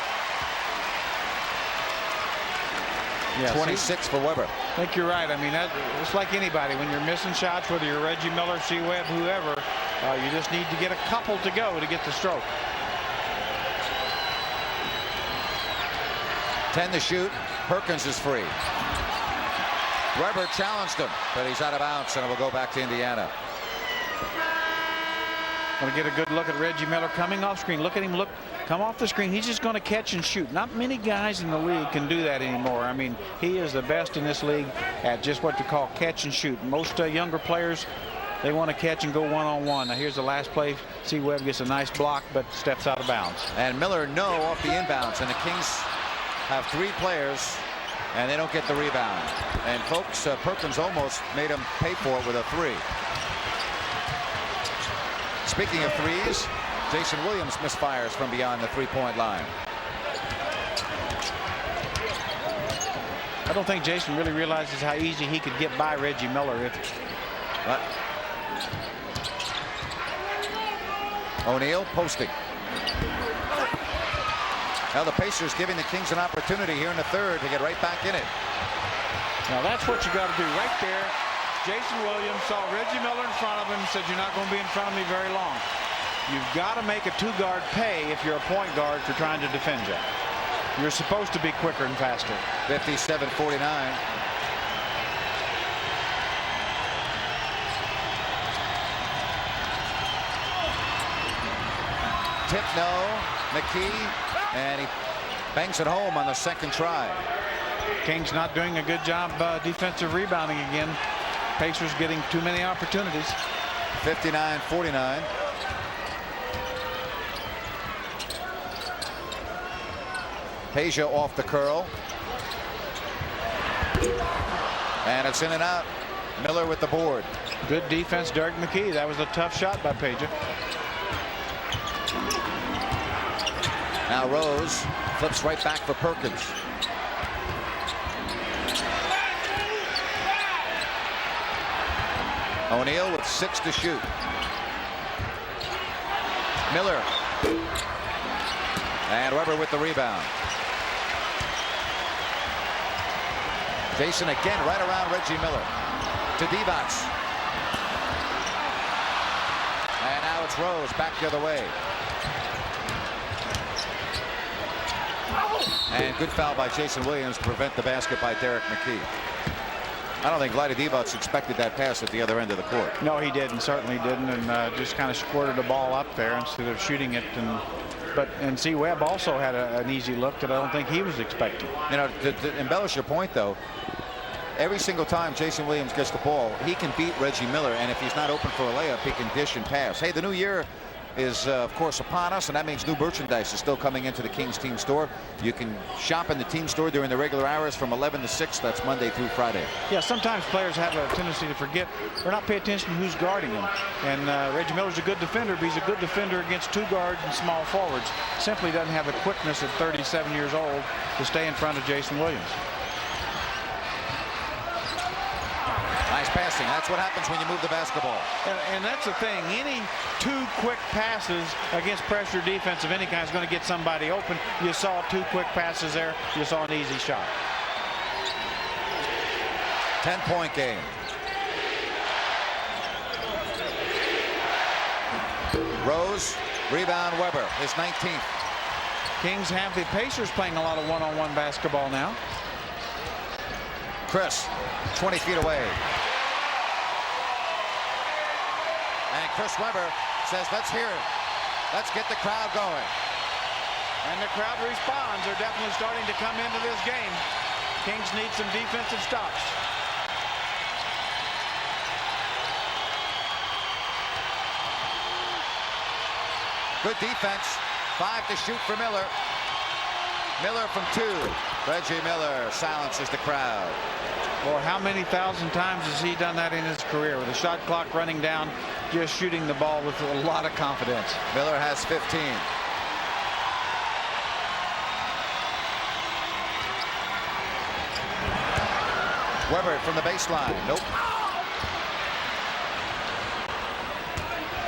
Yeah, 26 for Weber. I think you're right. I mean, it's like anybody. When you're missing shots, whether you're Reggie Miller, C. Webb, whoever, you just need to get a couple to go to get the stroke. 10 to shoot. Perkins is free. Weber challenged him, but he's out of bounds, and it will go back to Indiana. Want to get a good look at Reggie Miller coming off screen. Look at him come off the screen. He's just going to catch and shoot. Not many guys in the league can do that anymore. I mean, he is the best in this league at just what you call catch and shoot. Most younger players, they want to catch and go one-on-one. Now here's the last play. C. Webb gets a nice block, but steps out of bounds. And Miller no off the inbounds, and the Kings have 3 players, and they don't get the rebound. And folks, Perkins almost made him pay for it with a 3. Speaking of threes, Jason Williams misfires from beyond the 3-point line. I don't think Jason really realizes how easy he could get by Reggie Miller. But O'Neal posting. Now the Pacers giving the Kings an opportunity here in the third to get right back in it. Now that's what you got to do right there. Jason Williams saw Reggie Miller in front of him and said, "You're not going to be in front of me very long." You've got to make a 2-guard pay if you're a point guard for trying to defend you. You're supposed to be quicker and faster. 57-49. Tip no. McKee, and he bangs it home on the second try. Kings not doing a good job defensive rebounding again. Pacers getting too many opportunities. 59-49. Peja off the curl. And it's in and out. Miller with the board. Good defense, Derek McKee. That was a tough shot by Peja. Now Rose flips right back for Perkins. O'Neal with 6 to shoot. Miller. And Weber with the rebound. Jason again right around Reggie Miller. To Divac. And now it's Rose back the other way. And good foul by Jason Williams to prevent the basket by Derek McKee. I don't think Vlade Divac expected that pass at the other end of the court. No, he didn't. Certainly didn't, and just kind of squirted the ball up there instead of shooting it. And C. Webb also had an easy look that I don't think he was expecting. You know, to embellish your point, though, every single time Jason Williams gets the ball, he can beat Reggie Miller, and if he's not open for a layup, he can dish and pass. Hey, the new year is of course upon us, and that means new merchandise is still coming into the Kings team store. You can shop in the team store during the regular hours from 11 to 6. That's Monday through Friday. Yeah, sometimes players have a tendency to forget or not pay attention to who's guarding them. And Reggie Miller's a good defender, but he's a good defender against two guards and small forwards. Simply doesn't have the quickness at 37 years old to stay in front of Jason Williams. Nice passing. That's what happens when you move the basketball. And that's the thing. Any two quick passes against pressure defense of any kind is going to get somebody open. You saw two quick passes there. You saw an easy shot. 10-point game. Rose, rebound Weber, his 19th. Kings have the Pacers playing a lot of one-on-one basketball now. Chris, 20 feet away. And Chris Webber says, let's hear it. Let's get the crowd going. And the crowd responds. They're definitely starting to come into this game. Kings need some defensive stops. Good defense. 5 to shoot for Miller. Miller from 2. Reggie Miller silences the crowd. Well, how many thousand times has he done that in his career with the shot clock running down, just shooting the ball with a lot of confidence. Miller has 15. Weber from the baseline. Nope.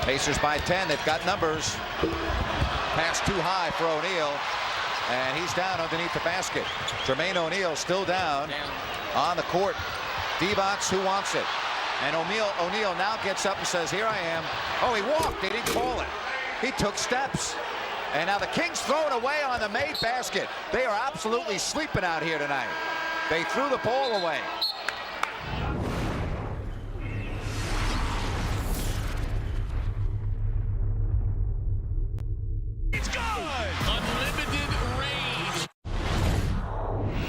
Pacers by 10. They've got numbers. Pass too high for O'Neal. And he's down underneath the basket. Jermaine O'Neal still down on the court. Divac, who wants it? And O'Neal now gets up and says, here I am. Oh, he walked. They didn't call it. He took steps. And now the Kings throw it away on the made basket. They are absolutely sleeping out here tonight. They threw the ball away. It's good! Unlimited range.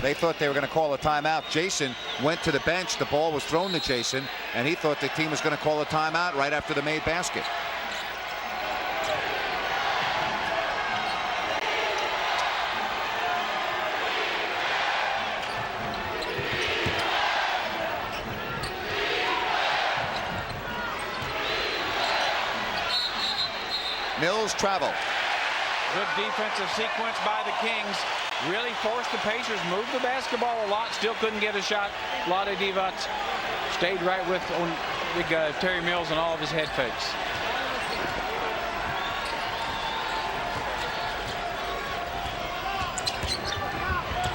They thought they were going to call a timeout. Jason went to the bench. The ball was thrown to Jason, and he thought the team was going to call a timeout right after the made basket. Mills travel. Good defensive sequence by the Kings. Really forced the Pacers, moved the basketball a lot, still couldn't get a shot. Vlade Divac stayed right with big Terry Mills and all of his head fakes.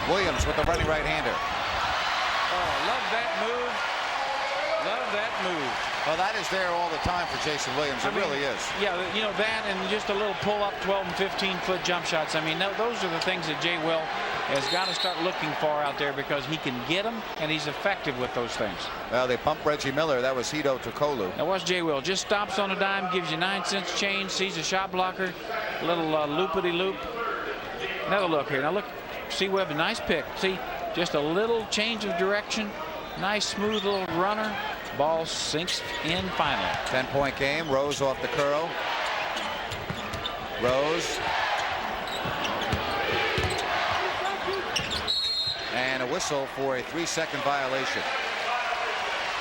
Williams with the running right-hander. Oh, love that move. Love that move. Well, that is there all the time for Jason Williams. It really is. Yeah, you know, that and just a little pull-up 12 and 15-foot jump shots. I mean, those are the things that Jay Will has got to start looking for out there because he can get them, and he's effective with those things. Well, they pumped Reggie Miller. That was Hito Tokolu. Now, watch Jay Will. Just stops on a dime, gives you 9 cents change, sees a shot blocker, a little loopity-loop. Another look here. Now, look, see Webb, a nice pick. See, just a little change of direction. Nice, smooth little runner. Ball sinks in finally. 10-point game. Rose off the curl. Rose. And a whistle for a 3-second violation.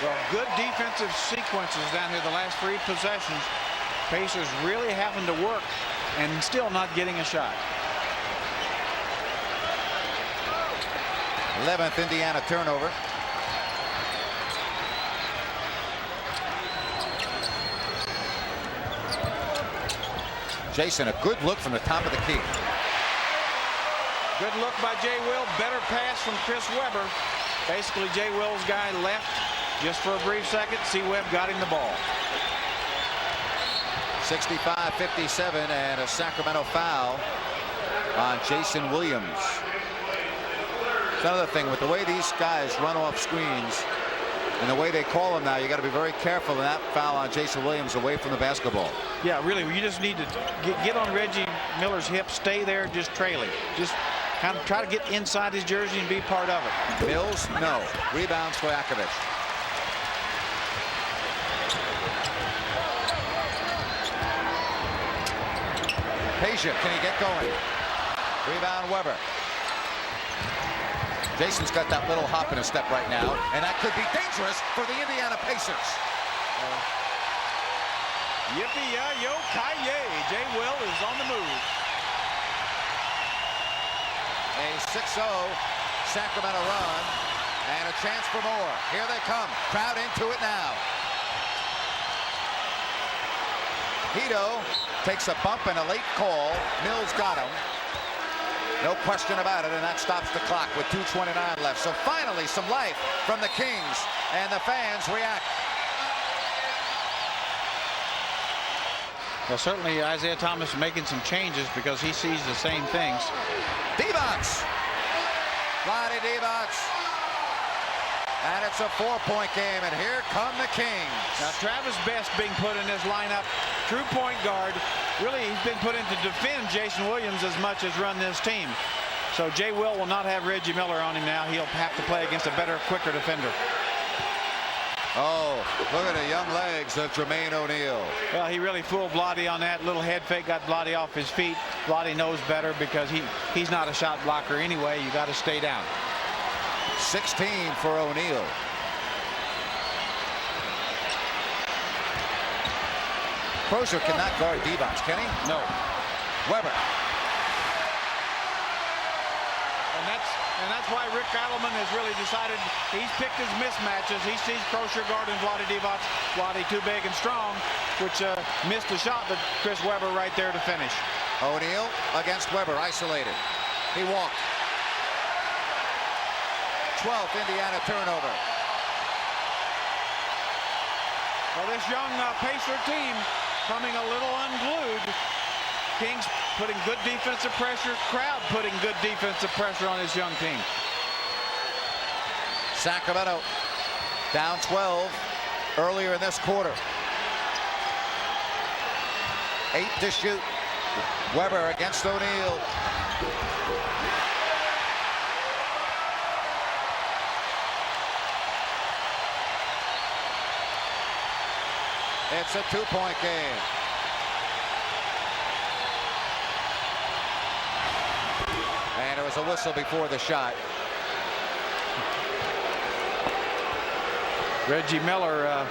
Well, good defensive sequences down here the last 3 possessions. Pacers really having to work and still not getting a shot. 11th Indiana turnover. Jason, a good look from the top of the key. Good look by Jay Will. Better pass from Chris Webber. Basically, Jay Will's guy left just for a brief second. See Webb got him the ball. 65-57 and a Sacramento foul on Jason Williams. It's another thing with the way these guys run off screens and the way they call them now, you got to be very careful in that foul on Jason Williams away from the basketball. Yeah, really, you just need to get on Reggie Miller's hip, stay there, just trailing. Just kind of try to get inside his jersey and be part of it. Mills, no. Rebound Stojakovic. Peja, can he get going? Rebound Weber. Jason's got that little hop in his step right now, and that could be dangerous for the Indiana Pacers. Yippee-yo-ki-yay. Jay Will is on the move. A 6-0 Sacramento run, and a chance for more. Here they come. Crowd into it now. Hito takes a bump and a late call. Mills got him. No question about it, and that stops the clock with 2:29 left. So finally some life from the Kings, and the fans react. Well, certainly Isaiah Thomas making some changes because he sees the same things. Divac. Vlade Divac. And it's a 4-point game, and here come the Kings. Now Travis Best being put in this lineup, true point guard. Really, he's been put in to defend Jason Williams as much as run this team. So Jay Will not have Reggie Miller on him now. He'll have to play against a better, quicker defender. Oh, look at the young legs of Jermaine O'Neal. Well, he really fooled Vlade on that little head fake, got Vlade off his feet. Vlade knows better because he's not a shot blocker anyway. You got to stay down. 16 for O'Neal. Crozier cannot guard Divac, can he? No. Weber. And that's why Rick Adelman has really decided he's picked his mismatches. He sees Crozier guarding Vlade Divac. Vlade too big and strong, which missed the shot, but Chris Webber right there to finish. O'Neal against Weber, isolated. He walked. 12th Indiana turnover. Well, this young Pacer team coming a little unglued. Kings putting good defensive pressure. Crowd putting good defensive pressure on his young team. Sacramento down 12 earlier in this quarter. 8 to shoot. Weber against O'Neal. It's a 2-point game. And there was a whistle before the shot. Reggie Miller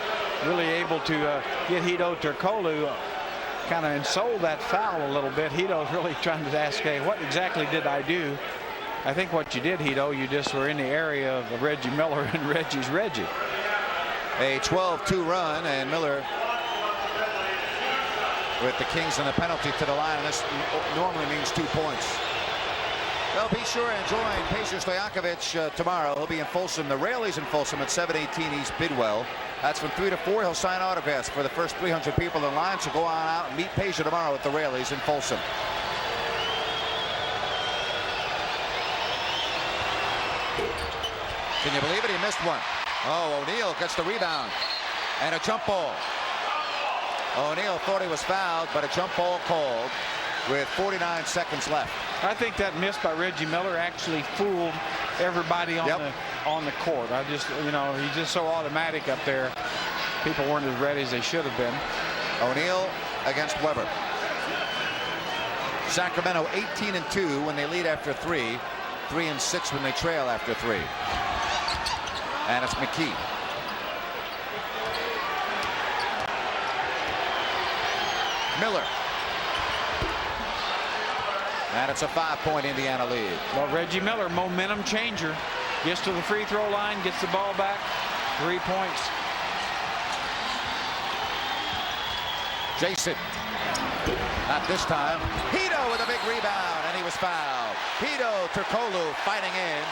really able to get Hedo Turkoglu kind of ensouled that foul a little bit. Hedo's really trying to ask, hey, what exactly did I do? I think what you did, Hedo, you just were in the area of Reggie Miller, and Reggie's Reggie. A 12-2 run, and Miller with the Kings and the penalty to the line, and this normally means 2 points. Well, be sure and join Peja Stojakovic tomorrow. He'll be in Folsom, the Raley's in Folsom at 718 East Bidwell. That's from 3 to 4. He'll sign autographs for the first 300 people in line, so go on out and meet Peja tomorrow at the Raley's in Folsom. Can you believe it? He missed one. Oh, O'Neal gets the rebound. And a jump ball. O'Neal thought he was fouled, but a jump ball called with 49 seconds left. I think that miss by Reggie Miller actually fooled everybody on the court. I just, he's just so automatic up there. People weren't as ready as they should have been. O'Neal against Weber. Sacramento 18-2 when they lead after 3. 3-6 when they trail after 3. And it's McKee. Miller. And it's a 5-point Indiana lead. Well, Reggie Miller, momentum changer. Gets to the free throw line, gets the ball back. 3 points. Jason. Not this time. Hito with a big rebound, and he was fouled. Hito Turkoglu fighting in.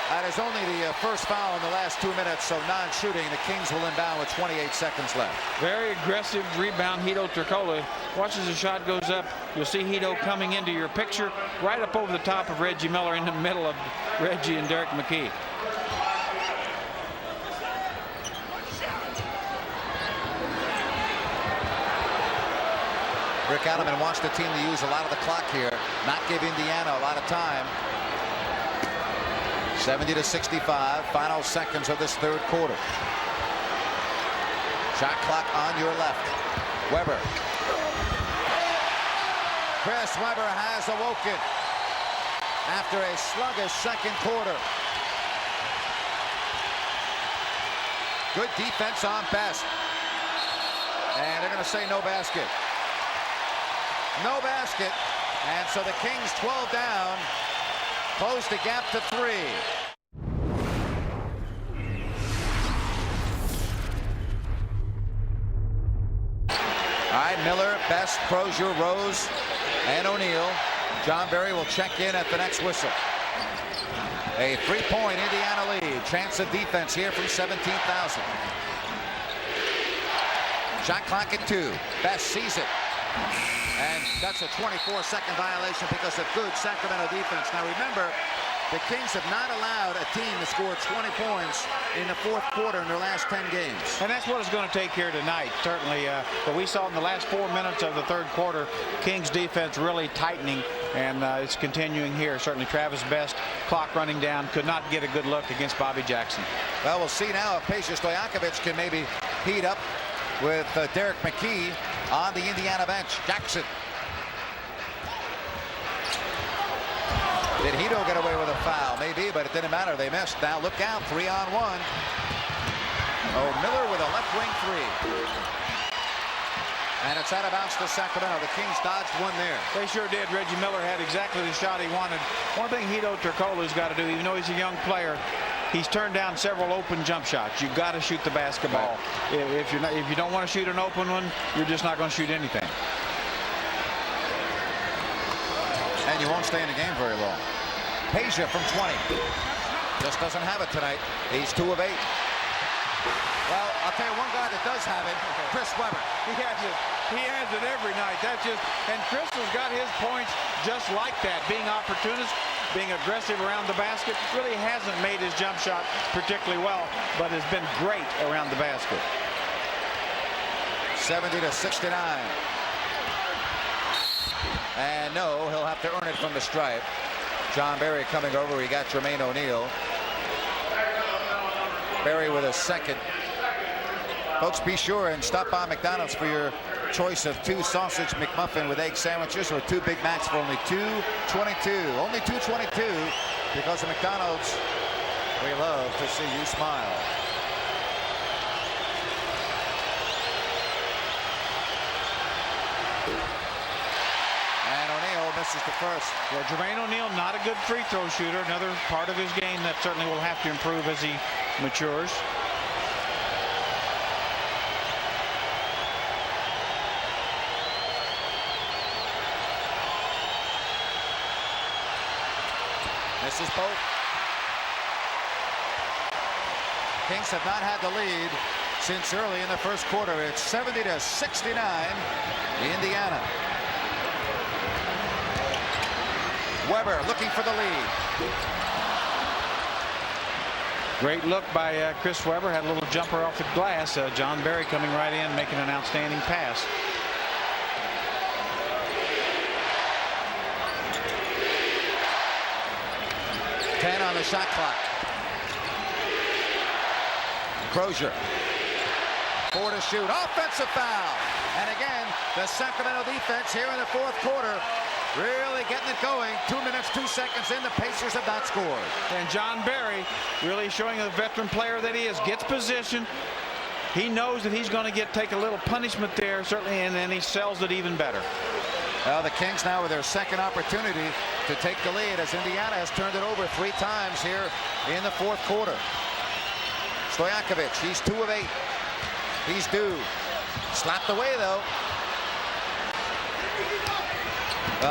That is only the first foul in the last 2 minutes, so non-shooting. The Kings will inbound with 28 seconds left. Very aggressive rebound, Hito Turkoglu. Watch as the shot goes up. You'll see Hito coming into your picture right up over the top of Reggie Miller in the middle of Reggie and Derek McKee. Rick Adelman wants the team to use a lot of the clock here, not give Indiana a lot of time. 70-65. Final seconds of this third quarter. Shot clock on your left. Webber. Chris Webber has awoken after a sluggish second quarter. Good defense on Best. And they're going to say no basket. No basket. And so the Kings 12 down. Close the gap to 3. All right, Miller, Best, Crozier, Rose, and O'Neal. John Barry will check in at the next whistle. A 3-point Indiana lead. Chance of defense here from 17,000. Shot clock at 2. Best sees it. And that's a 24-second violation because of good Sacramento defense. Now remember, the Kings have not allowed a team to score 20 points in the fourth quarter in their last 10 games. And that's what it's going to take here tonight. Certainly, what we saw in the last 4 minutes of the third quarter, Kings defense really tightening, and it's continuing here. Certainly Travis Best, clock running down, could not get a good look against Bobby Jackson. Well, we'll see now if Peja Stojakovic can maybe heat up with Derek McKee on the Indiana bench. Jackson. Did Hito get away with a foul? Maybe, but it didn't matter. They missed. Now look out. 3-on-1. Oh, Miller with a left wing 3. And it's out of bounds to Sacramento. The Kings dodged one there. They sure did. Reggie Miller had exactly the shot he wanted. One thing Hito Turkoglu's got to do, even though he's a young player, he's turned down several open jump shots. You've got to shoot the basketball. Right. If you don't want to shoot an open one, you're just not going to shoot anything. And you won't stay in the game very long. Peja from 20. Just doesn't have it tonight. He's 2 of 8. Well, I'll tell you one guy that does have it, Chris Webber. He has it every night. That's just, and Chris has got his points just like that. Being opportunist, being aggressive around the basket. Really hasn't made his jump shot particularly well, but has been great around the basket. 70-69. And no, he'll have to earn it from the stripe. John Barry coming over. He got Jermaine O'Neal. Barry with a second. Folks, be sure and stop by McDonald's for your choice of 2 sausage McMuffin with egg sandwiches or 2 Big Macs for only $2.22. Only $2.22 because of McDonald's. We love to see you smile. And O'Neal misses the first. Yeah, Jermaine O'Neal, not a good free throw shooter. Another part of his game that certainly will have to improve as he matures. Misses both. Kings have not had the lead since early in the first quarter. It's 70-69 Indiana. Webber looking for the lead. Great look by Chris Webber. Had a little jumper off the glass. John Barry coming right in, making an outstanding pass. On the shot clock. Crozier. 4 to shoot. Offensive foul. And again, the Sacramento defense here in the fourth quarter really getting it going. 2 minutes, 2 seconds in. The Pacers have not scored. And John Barry really showing a veteran player that he is. Gets position. He knows that he's going to take a little punishment there, certainly, and then he sells it even better. Well, the Kings now with their second opportunity to take the lead as Indiana has turned it over 3 times here in the fourth quarter. Stojakovic, he's 2 of 8. He's due. Slapped away, though.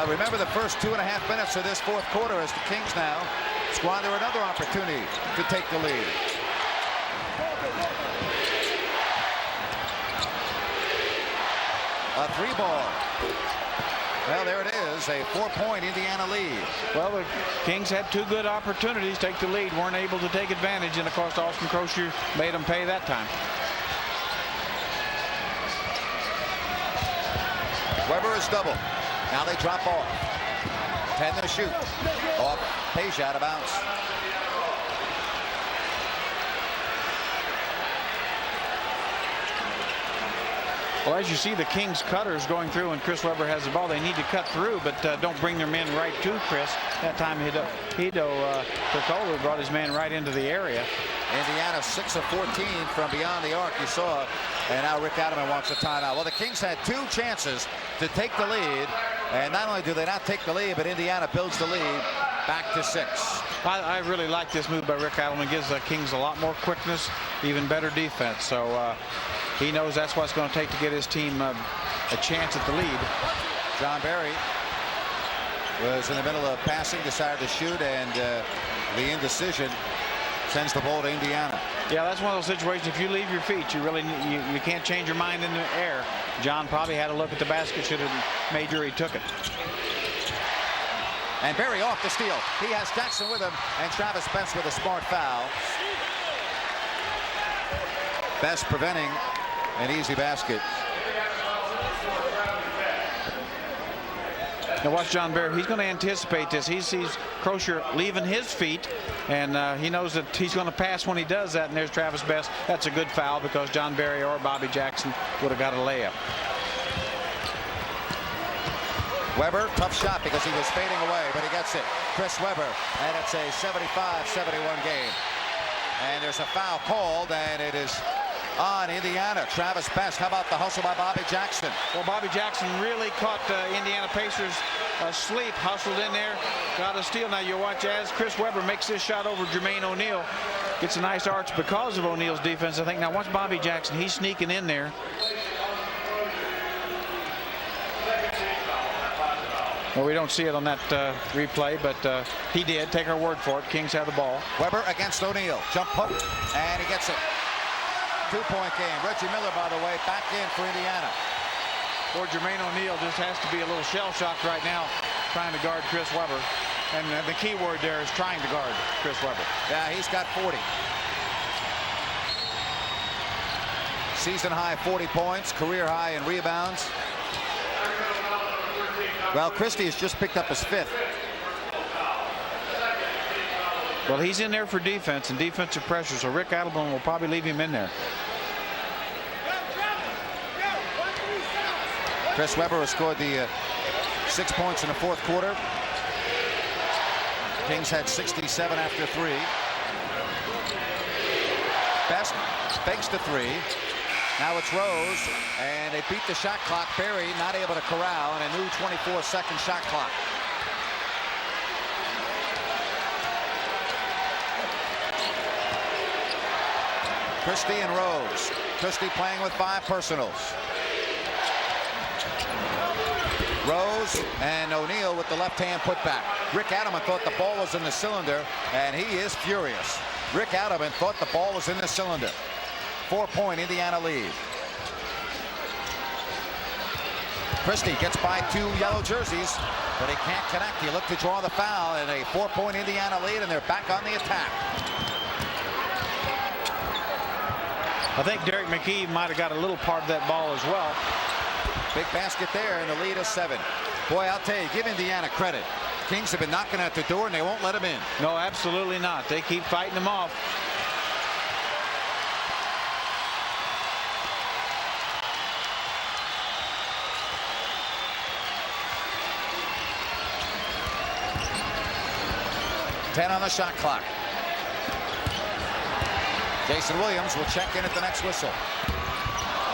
Remember the first 2.5 minutes of this fourth quarter as the Kings now squander another opportunity to take the lead. A 3-ball. Well, there it is, a 4-point Indiana lead. Well, the Kings had 2 good opportunities to take the lead, weren't able to take advantage, and of course Austin Crozier made them pay that time. Webber is double. Now they drop off. 10 to shoot. Off. Peja out of bounds. Well, as you see, the Kings cutters going through, and Chris Webber has the ball. They need to cut through, but don't bring their men right to Chris. That time, Hito Percola brought his man right into the area. Indiana 6 of 14 from beyond the arc, you saw. And now Rick Adelman wants a timeout. Well, the Kings had 2 chances to take the lead. And not only do they not take the lead, but Indiana builds the lead back to 6. I really like this move by Rick Adelman. Gives the Kings a lot more quickness, even better defense. So he knows that's what it's going to take to get his team a chance at the lead. John Barry was in the middle of passing, decided to shoot, and the indecision sends the ball to Indiana. Yeah, that's one of those situations. If you leave your feet, you can't change your mind in the air. John probably had a look at the basket, should have made sure he took it. And Barry off the steal. He has Jackson with him, and Travis Best with a smart foul. Best preventing an easy basket. Now watch John Barry. He's going to anticipate this. He sees Crozier leaving his feet, and he knows that he's going to pass when he does that. And there's Travis Best. That's a good foul because John Barry or Bobby Jackson would have got a layup. Webber, tough shot because he was fading away, but he gets it. Chris Webber, and it's a 75-71 game. And there's a foul called, and it is on Indiana. Travis Best. How about the hustle by Bobby Jackson? Well, Bobby Jackson really caught Indiana Pacers asleep, hustled in there, got a steal. Now you watch as Chris Webber makes this shot over Jermaine O'Neal. Gets a nice arch because of O'Neal's defense, I think. Now watch Bobby Jackson. He's sneaking in there. Well, we don't see it on that replay, but he did. Take our word for it. Kings have the ball. Webber against O'Neal. Jump hook, and he gets it. 2-point game. Reggie Miller, by the way, back in for Indiana. Or Jermaine O'Neal just has to be a little shell-shocked right now, trying to guard Chris Webber. And the key word there is trying to guard Chris Webber. Yeah, he's got 40. Season high 40 points, career high in rebounds. Well, Christie has just picked up his 5th. Well, he's in there for defense and defensive pressure, so Rick Adelman will probably leave him in there. Chris Webber has scored the 6 points in the 4th quarter. Kings had 67 after 3. Best fakes the 3. Now it's Rose, and they beat the shot clock. Barry not able to corral, and a new 24-second shot clock. Christie and Rose. Christie playing with 5 personals. Rose and O'Neal with the left-hand putback. Rick Adelman thought the ball was in the cylinder, and he is furious. Rick Adelman thought the ball was in the cylinder. 4-point Indiana lead. Christie gets by 2 yellow jerseys, but he can't connect. He looked to draw the foul, and a 4-point Indiana lead, and they're back on the attack. I think Derek McKee might have got a little part of that ball as well. Big basket there, and the lead is 7. Boy, I'll tell you, give Indiana credit. Kings have been knocking at the door, and they won't let them in. No, absolutely not. They keep fighting them off. Ten on the shot clock. Jason Williams will check in at the next whistle.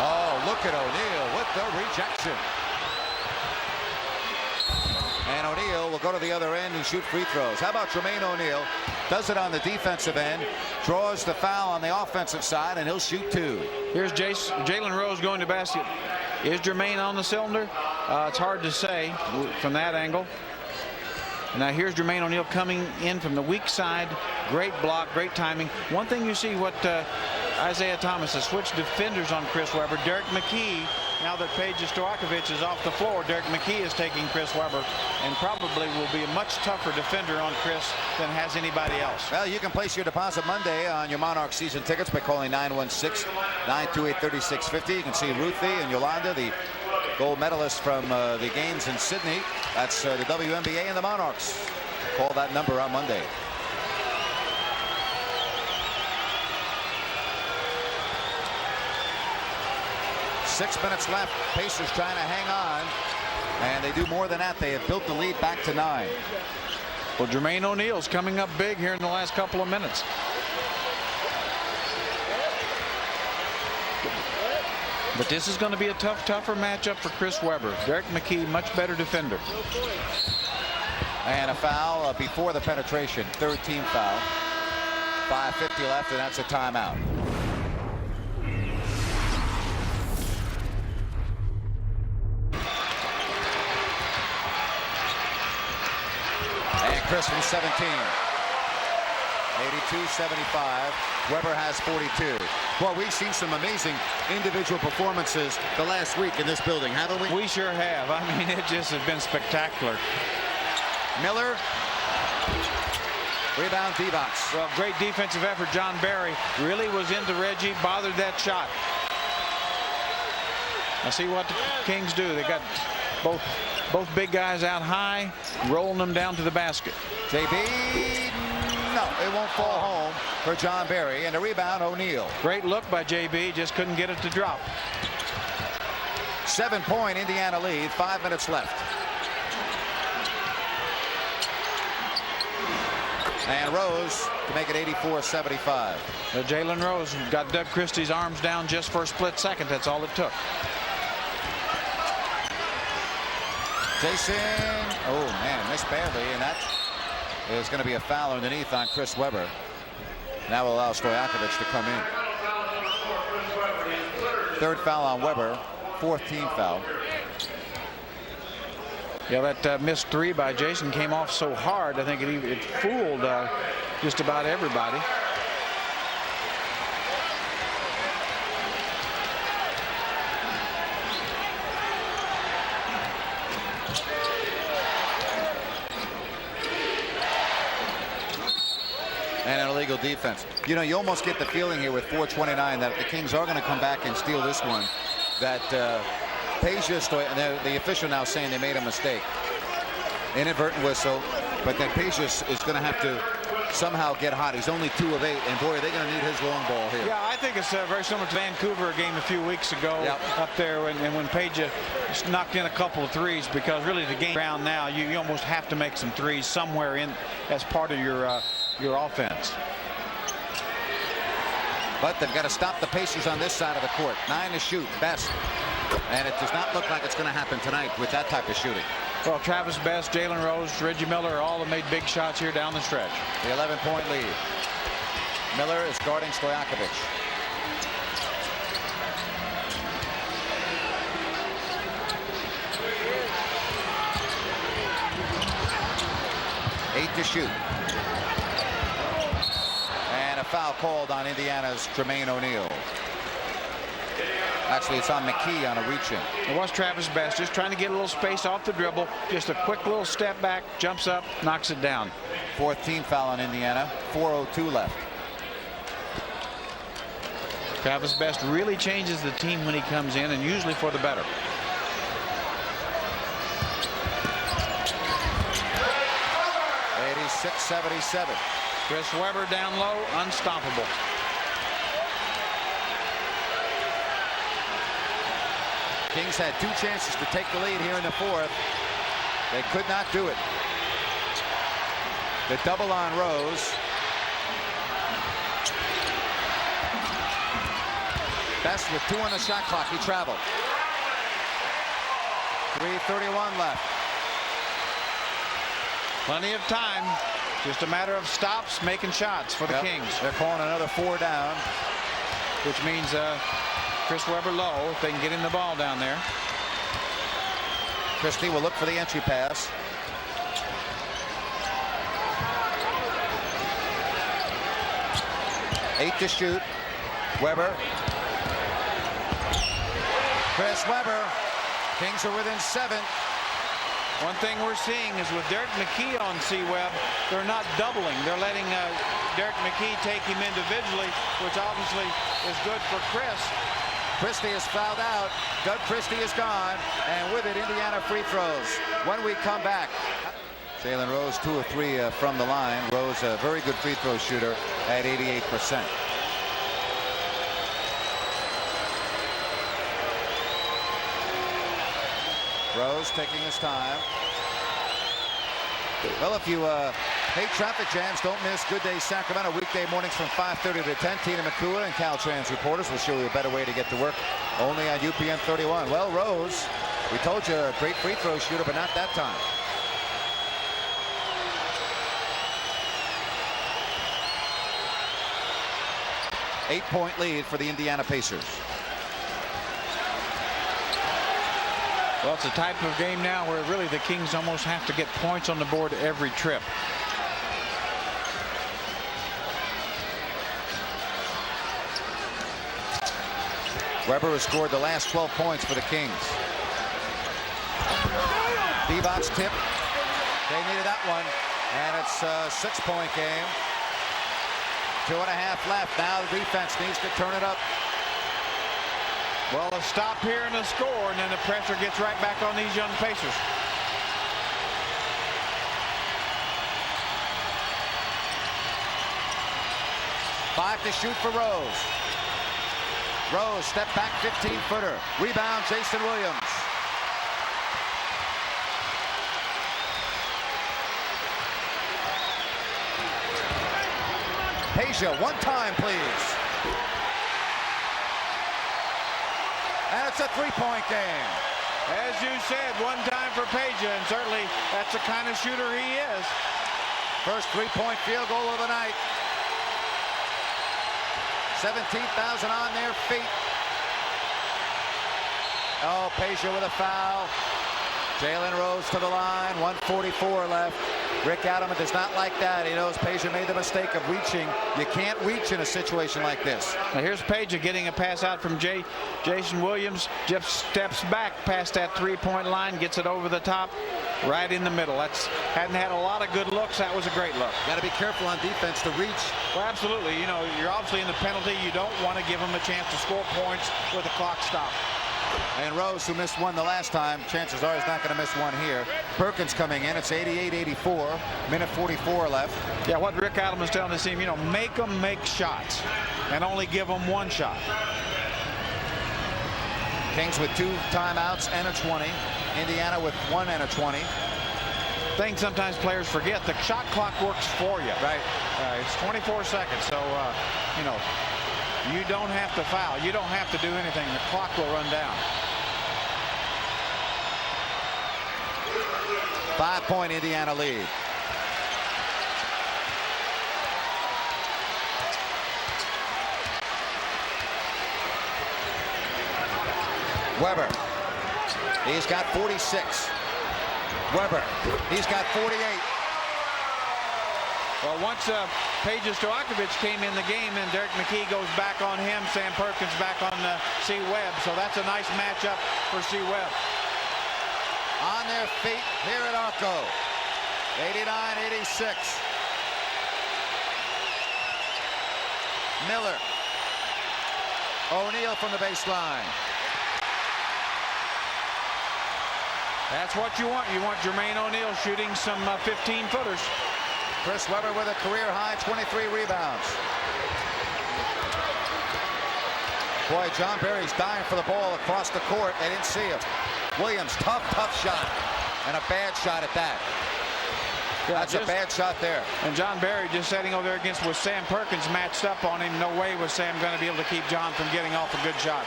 Oh, look at O'Neal with the rejection. And O'Neal will go to the other end and shoot free throws. How about Jermaine O'Neal? Does it on the defensive end, draws the foul on the offensive side, and he'll shoot 2. Here's Jalen Rose going to basket. Is Jermaine on the cylinder? It's hard to say from that angle. Now here's Jermaine O'Neal coming in from the weak side. Great block, great timing. One thing you see what Isaiah Thomas has switched defenders on Chris Webber. Derek McKee, now that Paige Stojakovic is off the floor, Derek McKee is taking Chris Webber and probably will be a much tougher defender on Chris than has anybody else. Well, you can place your deposit Monday on your Monarch season tickets by calling 916-928-3650. You can see Ruthie and Yolanda, the gold medalists from the games in Sydney. That's the WNBA and the Monarchs. Call that number on Monday. 6 minutes left. Pacers trying to hang on. And they do more than that. They have built the lead back to 9. Well, Jermaine O'Neal's coming up big here in the last couple of minutes. But this is going to be a tougher matchup for Chris Webber. Derek McKee, much better defender. And a foul before the penetration. Third team foul. 5:50 left, and that's a timeout. And Chris from 17. 82-75. Weber has 42. Well, we've seen some amazing individual performances the last week in this building, haven't we? We sure have. I mean, it just has been spectacular. Miller. Rebound, D-Box. Well, great defensive effort. John Barry really was into Reggie, bothered that shot. Now see what the Kings do. They got both big guys out high, rolling them down to the basket. JB, no, it won't fall home for John Barry. And a rebound, O'Neal. Great look by JB, just couldn't get it to drop. 7-point Indiana lead, 5 minutes left. And Rose to make it 84-75. Jalen Rose got Doug Christie's arms down just for a split second. That's all it took. Jason, oh man, missed badly, and that is going to be a foul underneath on Chris Webber. That will allow Stojakovic to come in. Third foul on Webber, fourth team foul. Yeah, that missed three by Jason came off so hard. I think it fooled just about everybody. And an illegal defense. You know, you almost get the feeling here with 4:29 that the Kings are going to come back and steal this one. That Peja, the official now saying they made a mistake. Inadvertent whistle, but then Peja is going to have to somehow get hot. He's only 2 of 8, and boy, are they going to need his long ball here. Yeah, I think it's very similar to Vancouver game a few weeks ago up there, and when Peja knocked in a couple of threes, because really the game around now, you almost have to make some threes somewhere in as part of your offense. But they've got to stop the Pacers on this side of the court. 9 to shoot, best. And it does not look like it's going to happen tonight with that type of shooting. Well, Travis Best, Jalen Rose, Reggie Miller all have made big shots here down the stretch. The 11-point lead. Miller is guarding Stojakovic. Eight to shoot. And a foul called on Indiana's Jermaine O'Neal. Actually, it's on McKee on a reach-in. It was Travis Best just trying to get a little space off the dribble. Just a quick little step back, jumps up, knocks it down. Fourth team foul on Indiana. 4:02 left. Travis Best really changes the team when he comes in, and usually for the better. .86-77. Chris Webber down low, unstoppable. Kings had 2 chances to take the lead here in the fourth. They could not do it. The double on Rose. Best with 2 on the shot clock. He traveled. 3:31 left. Plenty of time. Just a matter of stops, making shots for the Kings. They're calling another 4 down. Which means Chris Webber low, if they can get him the ball down there. Christie will look for the entry pass. Eight to shoot. Webber. Chris Webber. Kings are within 7. One thing we're seeing is with Derek McKee on C-Web, they're not doubling. They're letting Derek McKee take him individually, which obviously is good for Chris. Christie is fouled out. Doug Christie is gone. And with it, Indiana free throws. When we come back. Jalen Rose 2 of 3 from the line. Rose a very good free throw shooter at 88%. Rose taking his time. Well, if you hate traffic jams, don't miss Good Day Sacramento weekday mornings from 5:30 to 10. Tina McCool and Caltrans reporters will show you a better way to get to work only on UPN 31. Well, Rose, we told you a great free throw shooter, but not that time. Eight-point lead for the Indiana Pacers. Well, it's a type of game now where really the Kings almost have to get points on the board every trip. Weber has scored the last 12 points for the Kings. Divac's tip. They needed that one. And it's a 6-point game. 2.5 left. Now the defense needs to turn it up. Well, a stop here and a score, and then the pressure gets right back on these young Pacers. Five to shoot for Rose. Rose, step back 15-footer. Rebound, Jason Williams. Peja, one time, please. And it's a three-point game. As you said, one time for Peja, and certainly that's the kind of shooter he is. First three-point field goal of the night. 17,000 on their feet. Oh, Peja with a foul. Jalen Rose to the line. 1:44 left. Rick Adelman does not like that. He knows Peja made the mistake of reaching. You can't reach in a situation like this. Now here's Peja getting a pass out from Jason Williams. Just steps back past that three-point line, gets it over the top, right in the middle. Hadn't had a lot of good looks. That was a great look. Got to be careful on defense to reach. Well, absolutely. You know, you're obviously in the penalty. You don't want to give them a chance to score points with the clock stopped. And Rose, who missed one the last time, chances are he's not going to miss one here. Perkins coming in. It's 88-84. Minute 44 left. Yeah, what Rick Adelman's telling his team, you know, make them make shots and only give them one shot. Kings with 2 timeouts and a 20. Indiana with 1 and a 20. Thing sometimes players forget, the shot clock works for you. Right. It's 24 seconds, so, you know, you don't have to foul. You don't have to do anything. The clock will run down. 5-point Indiana lead. Weber. He's got 46. Weber. He's got 48. Well, once Peja Stojakovic came in the game, and Derek McKee goes back on him, Sam Perkins back on C. Webb. So that's a nice matchup for C. Webb. On their feet here at Arco. 89-86. Miller. O'Neal from the baseline. That's what you want. You want Jermaine O'Neal shooting some 15-footers. Chris Webber with a career-high 23 rebounds. Boy, John Barry's dying for the ball across the court. They didn't see him. Williams, tough shot. And a bad shot at that. That's a bad shot there. And John Barry just sitting over there against with Sam Perkins matched up on him. No way was Sam going to be able to keep John from getting off a good shot.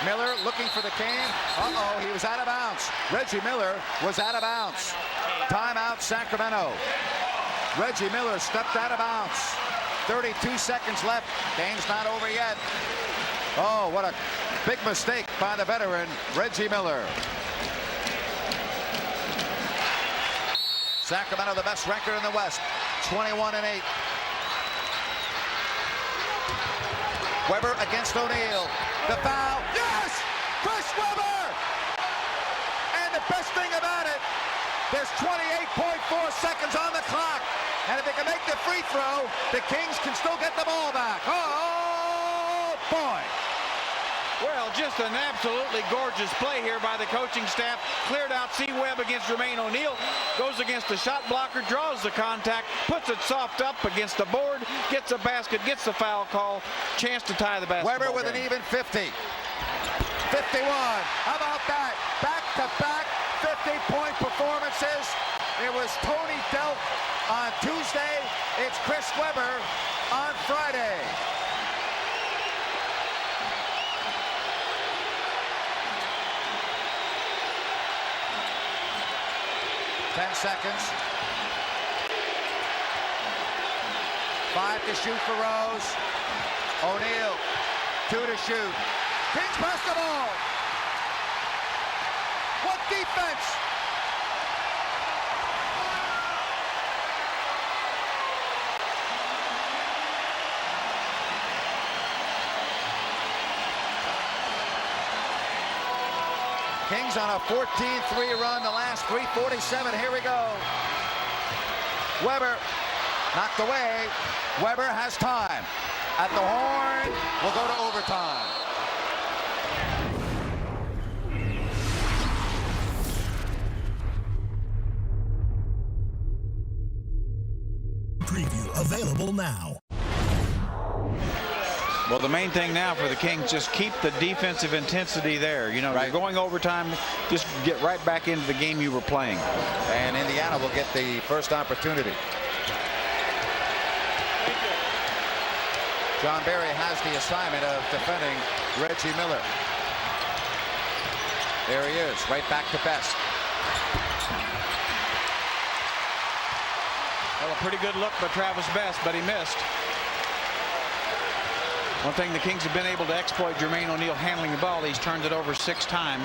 Miller looking for the cane. Uh-oh, he was out of bounds. Reggie Miller was out of bounds. Timeout, Sacramento. Reggie Miller stepped out of bounds. 32 seconds left. Game's not over yet. Oh, what a big mistake by the veteran, Reggie Miller. Sacramento, the best record in the West, 21-8. Weber against O'Neal. The foul. Yes! Chris Webber! And the best thing about it, there's 28.4 seconds on the clock. And if they can make the free throw, the Kings can still get the ball back. Oh, boy. Well, just an absolutely gorgeous play here by the coaching staff. Cleared out C. Webb against Jermaine O'Neal. Goes against the shot blocker, draws the contact, puts it soft up against the board, gets a basket, gets the foul call. Chance to tie the basketball Webber with game. an even 50. 51. How about that? Back-to-back 50-point performances. It was Tony Delk on Tuesday. It's Chris Webber on Friday. Ten seconds. 5 to shoot for Rose. O'Neal, 2 to shoot. Kings basketball. What defense? Kings on a 14-3 run, the last 3:47. Here we go. Webber knocked away. Webber has time. At the horn, we'll go to overtime. Preview available now. Well, the main thing now for the Kings, just keep the defensive intensity there. You know, Right. you're going overtime, just get right back into the game you were playing. And Indiana will get the first opportunity. John Barry has the assignment of defending Reggie Miller. There he is, right back to Best. Well, a pretty good look by Travis Best, but he missed. One thing the Kings have been able to exploit Jermaine O'Neal handling the ball. He's turned it over 6 times.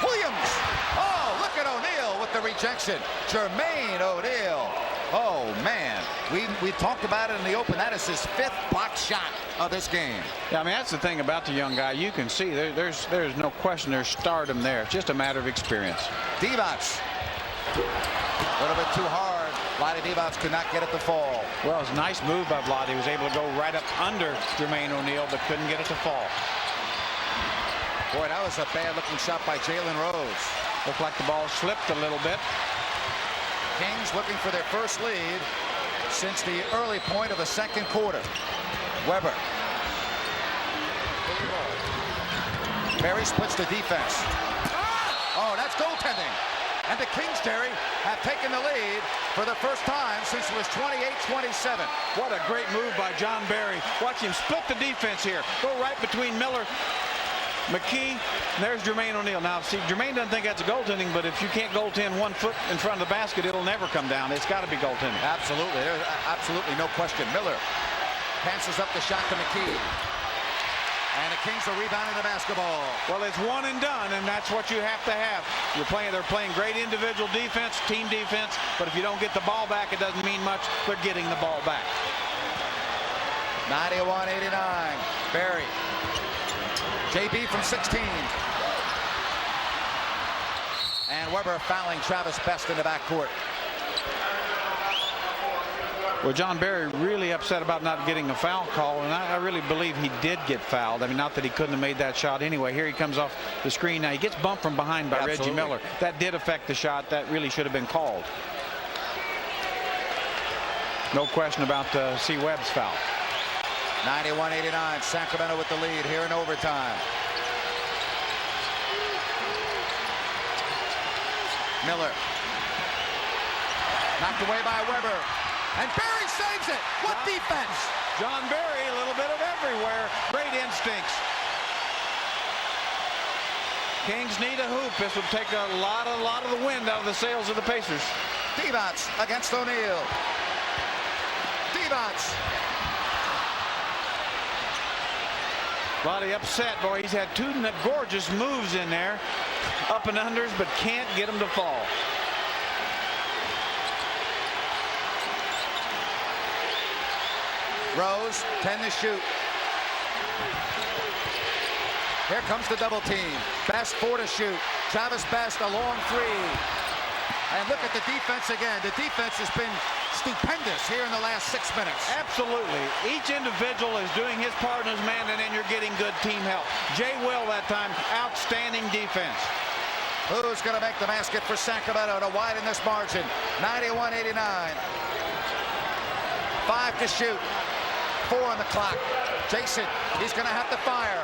Williams! Oh, look at O'Neal with the rejection. Jermaine O'Neal. Oh, man. We talked about it in the open. That is his 5th block shot of this game. Yeah, I mean, that's the thing about the young guy. You can see there's no question there's stardom there. It's just a matter of experience. Divac. A little bit too hard. Vlade Divac could not get it to fall. Well, it was a nice move by Vlade. He was able to go right up under Jermaine O'Neal, but couldn't get it to fall. Boy, that was a bad-looking shot by Jalen Rose. Looked like the ball slipped a little bit. Kings looking for their first lead since the early point of the second quarter. Webber. Barry splits the defense. Oh, that's goaltending. And the Kings, Jerry, have taken the lead for the first time since it was 28-27. What a great move by John Barry. Watch him split the defense here. Go right between Miller, McKee, and there's Jermaine O'Neal. Now, see, Jermaine doesn't think that's a goaltending, but if you can't goaltend 1 foot in front of the basket, it'll never come down. It's got to be goaltending. Absolutely. There's absolutely no question. Miller passes up the shot to McKee. And the Kings are rebounding the basketball. Well, it's one and done, and that's what you have to have. They're playing great individual defense, team defense, but if you don't get the ball back, it doesn't mean much. They're getting the ball back. 91-89. Barry. JB from 16. And Webber fouling Travis Best in the backcourt. Well, John Barry really upset about not getting a foul call, and I really believe he did get fouled. I mean, not that he couldn't have made that shot anyway. Here he comes off the screen. Now, he gets bumped from behind by Reggie Miller. That did affect the shot. That really should have been called. No question about C. Webb's foul. 91-89. Sacramento with the lead here in overtime. Miller. Knocked away by Webber. And Barry saves it. What defense? John Barry, a little bit of everywhere. Great instincts. Kings need a hoop. This would take a lot of the wind out of the sails of the Pacers. Divac against O'Neal. Divac. Vlade upset. Boy, he's had 2 gorgeous moves in there. Up and unders, but can't get them to fall. Rose, 10 to shoot. Here comes the double team. Best 4 to shoot. Travis Best, a long 3. And look at the defense again. The defense has been stupendous here in the last 6 minutes. Absolutely. Each individual is doing his part in his man, and then you're getting good team help. Jay Will that time, outstanding defense. Who's going to make the basket for Sacramento to widen this margin? 91-89. 5 to shoot. 4 on the clock. Jason, he's going to have to fire.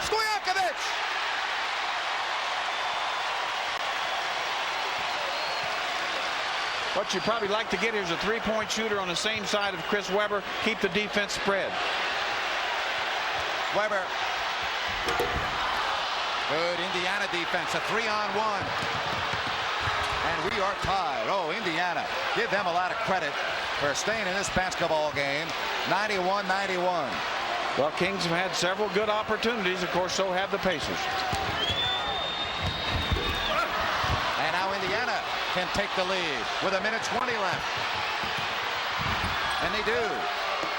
Stojakovic! What you probably like to get here is a three-point shooter on the same side of Chris Webber. Keep the defense spread. Webber. Good Indiana defense, a 3-on-1. And we are tied. Oh, Indiana, give them a lot of credit for staying in this basketball game. 91-91. Well, Kings have had several good opportunities. Of course, so have the Pacers. And now Indiana can take the lead with 1:20 left. And they do.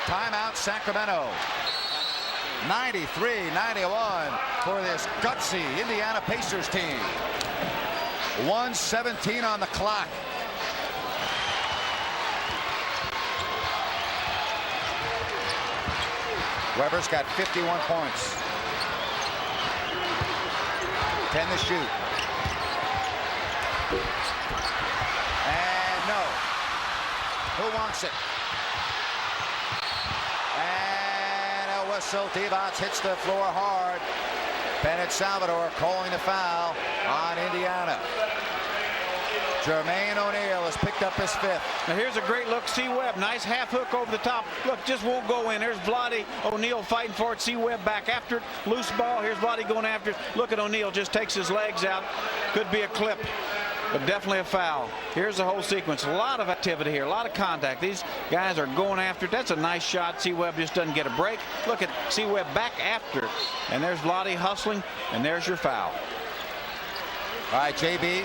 Timeout, Sacramento. 93-91 for this gutsy Indiana Pacers team. 1:17 on the clock. Webber's got 51 points. 10 to shoot. And no. Who wants it? And a whistle. Divac hits the floor hard. Bennett Salvador calling the foul on Indiana. Jermaine O'Neal has picked up his 5th. Now here's a great look. C. Webb, nice half hook over the top. Look, just won't go in. There's Vlade O'Neal fighting for it. C. Webb back after it. Loose ball. Here's Vlade going after it. Look at O'Neal, just takes his legs out. Could be a clip, but definitely a foul. Here's the whole sequence. A lot of activity here, a lot of contact. These guys are going after it. That's a nice shot. C. Webb just doesn't get a break. Look at C. Webb back after it. And there's Vlade hustling, and there's your foul. All right, JB.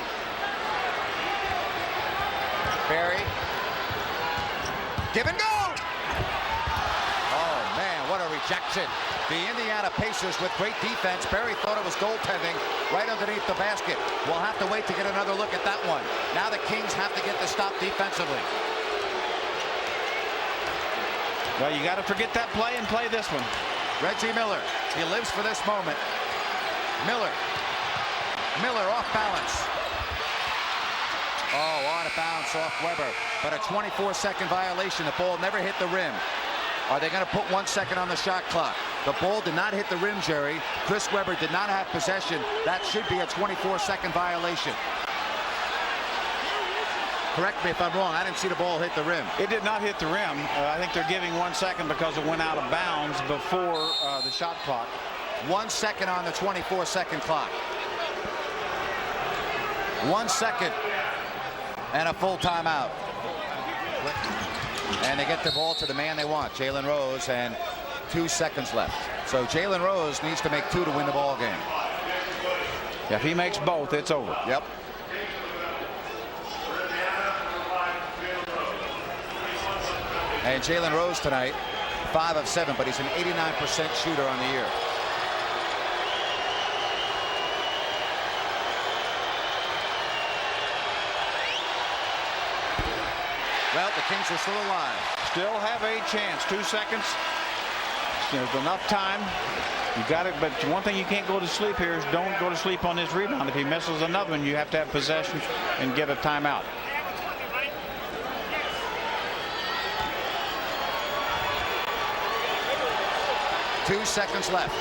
Barry. Give and go! Oh, man, what a rejection. The Indiana Pacers with great defense. Barry thought it was goaltending right underneath the basket. We'll have to wait to get another look at that one. Now the Kings have to get the stop defensively. Well, you got to forget that play and play this one. Reggie Miller. He lives for this moment. Miller. Miller off balance. Oh, out of bounds off Webber, but a 24-second violation. The ball never hit the rim. Are they going to put 1 second on the shot clock? The ball did not hit the rim, Jerry. Chris Webber did not have possession. That should be a 24-second violation. Correct me if I'm wrong. I didn't see the ball hit the rim. It did not hit the rim. I think they're giving 1 second because it went out of bounds before the shot clock. 1 second on the 24-second clock. 1 second. And a full timeout. And they get the ball to the man they want, Jalen Rose, and 2 seconds left. So Jalen Rose needs to make 2 to win the ball game. If he makes both, it's over. Yep. And Jalen Rose tonight, 5 of 7, but he's an 89% shooter on the year. Well, the Kings are still alive. Still have a chance. 2 seconds. There's enough time. You got it, but one thing you can't go to sleep here is don't go to sleep on this rebound. If he misses another one, you have to have possession and give a timeout. Two seconds left.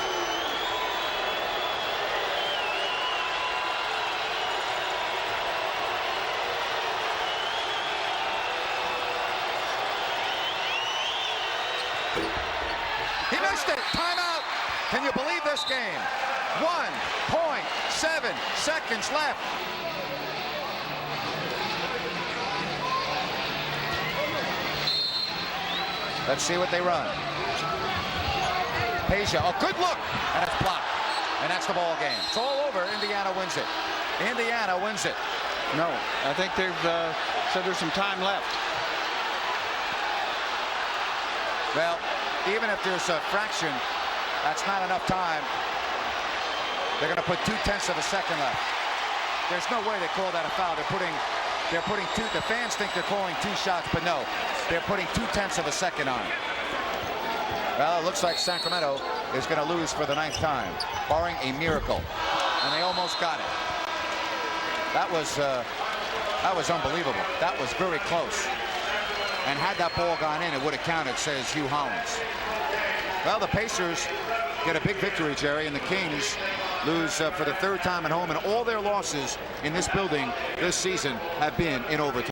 He missed it. Timeout. Can you believe this game? 1.7 seconds left. Let's see what they run. Peja, a good look, and it's blocked. And that's the ball game. It's all over. Indiana wins it. Indiana wins it. No, I think they've said there's some time left. Well, even if there's a fraction, that's not enough time. They're going to put 0.2 of a second left. There's no way they call that a foul. They're putting They're putting the fans think they're calling 2 shots, but no, they're putting 0.2 of a second on it. Well, it looks like Sacramento is going to lose for the 9th time, barring a miracle. And they almost got it. That was unbelievable. That was very close. And had that ball gone in, it would have counted, says Hugh Hollins. Well, the Pacers get a big victory, Jerry, and the Kings lose for the 3rd time at home. And all their losses in this building this season have been in overtime.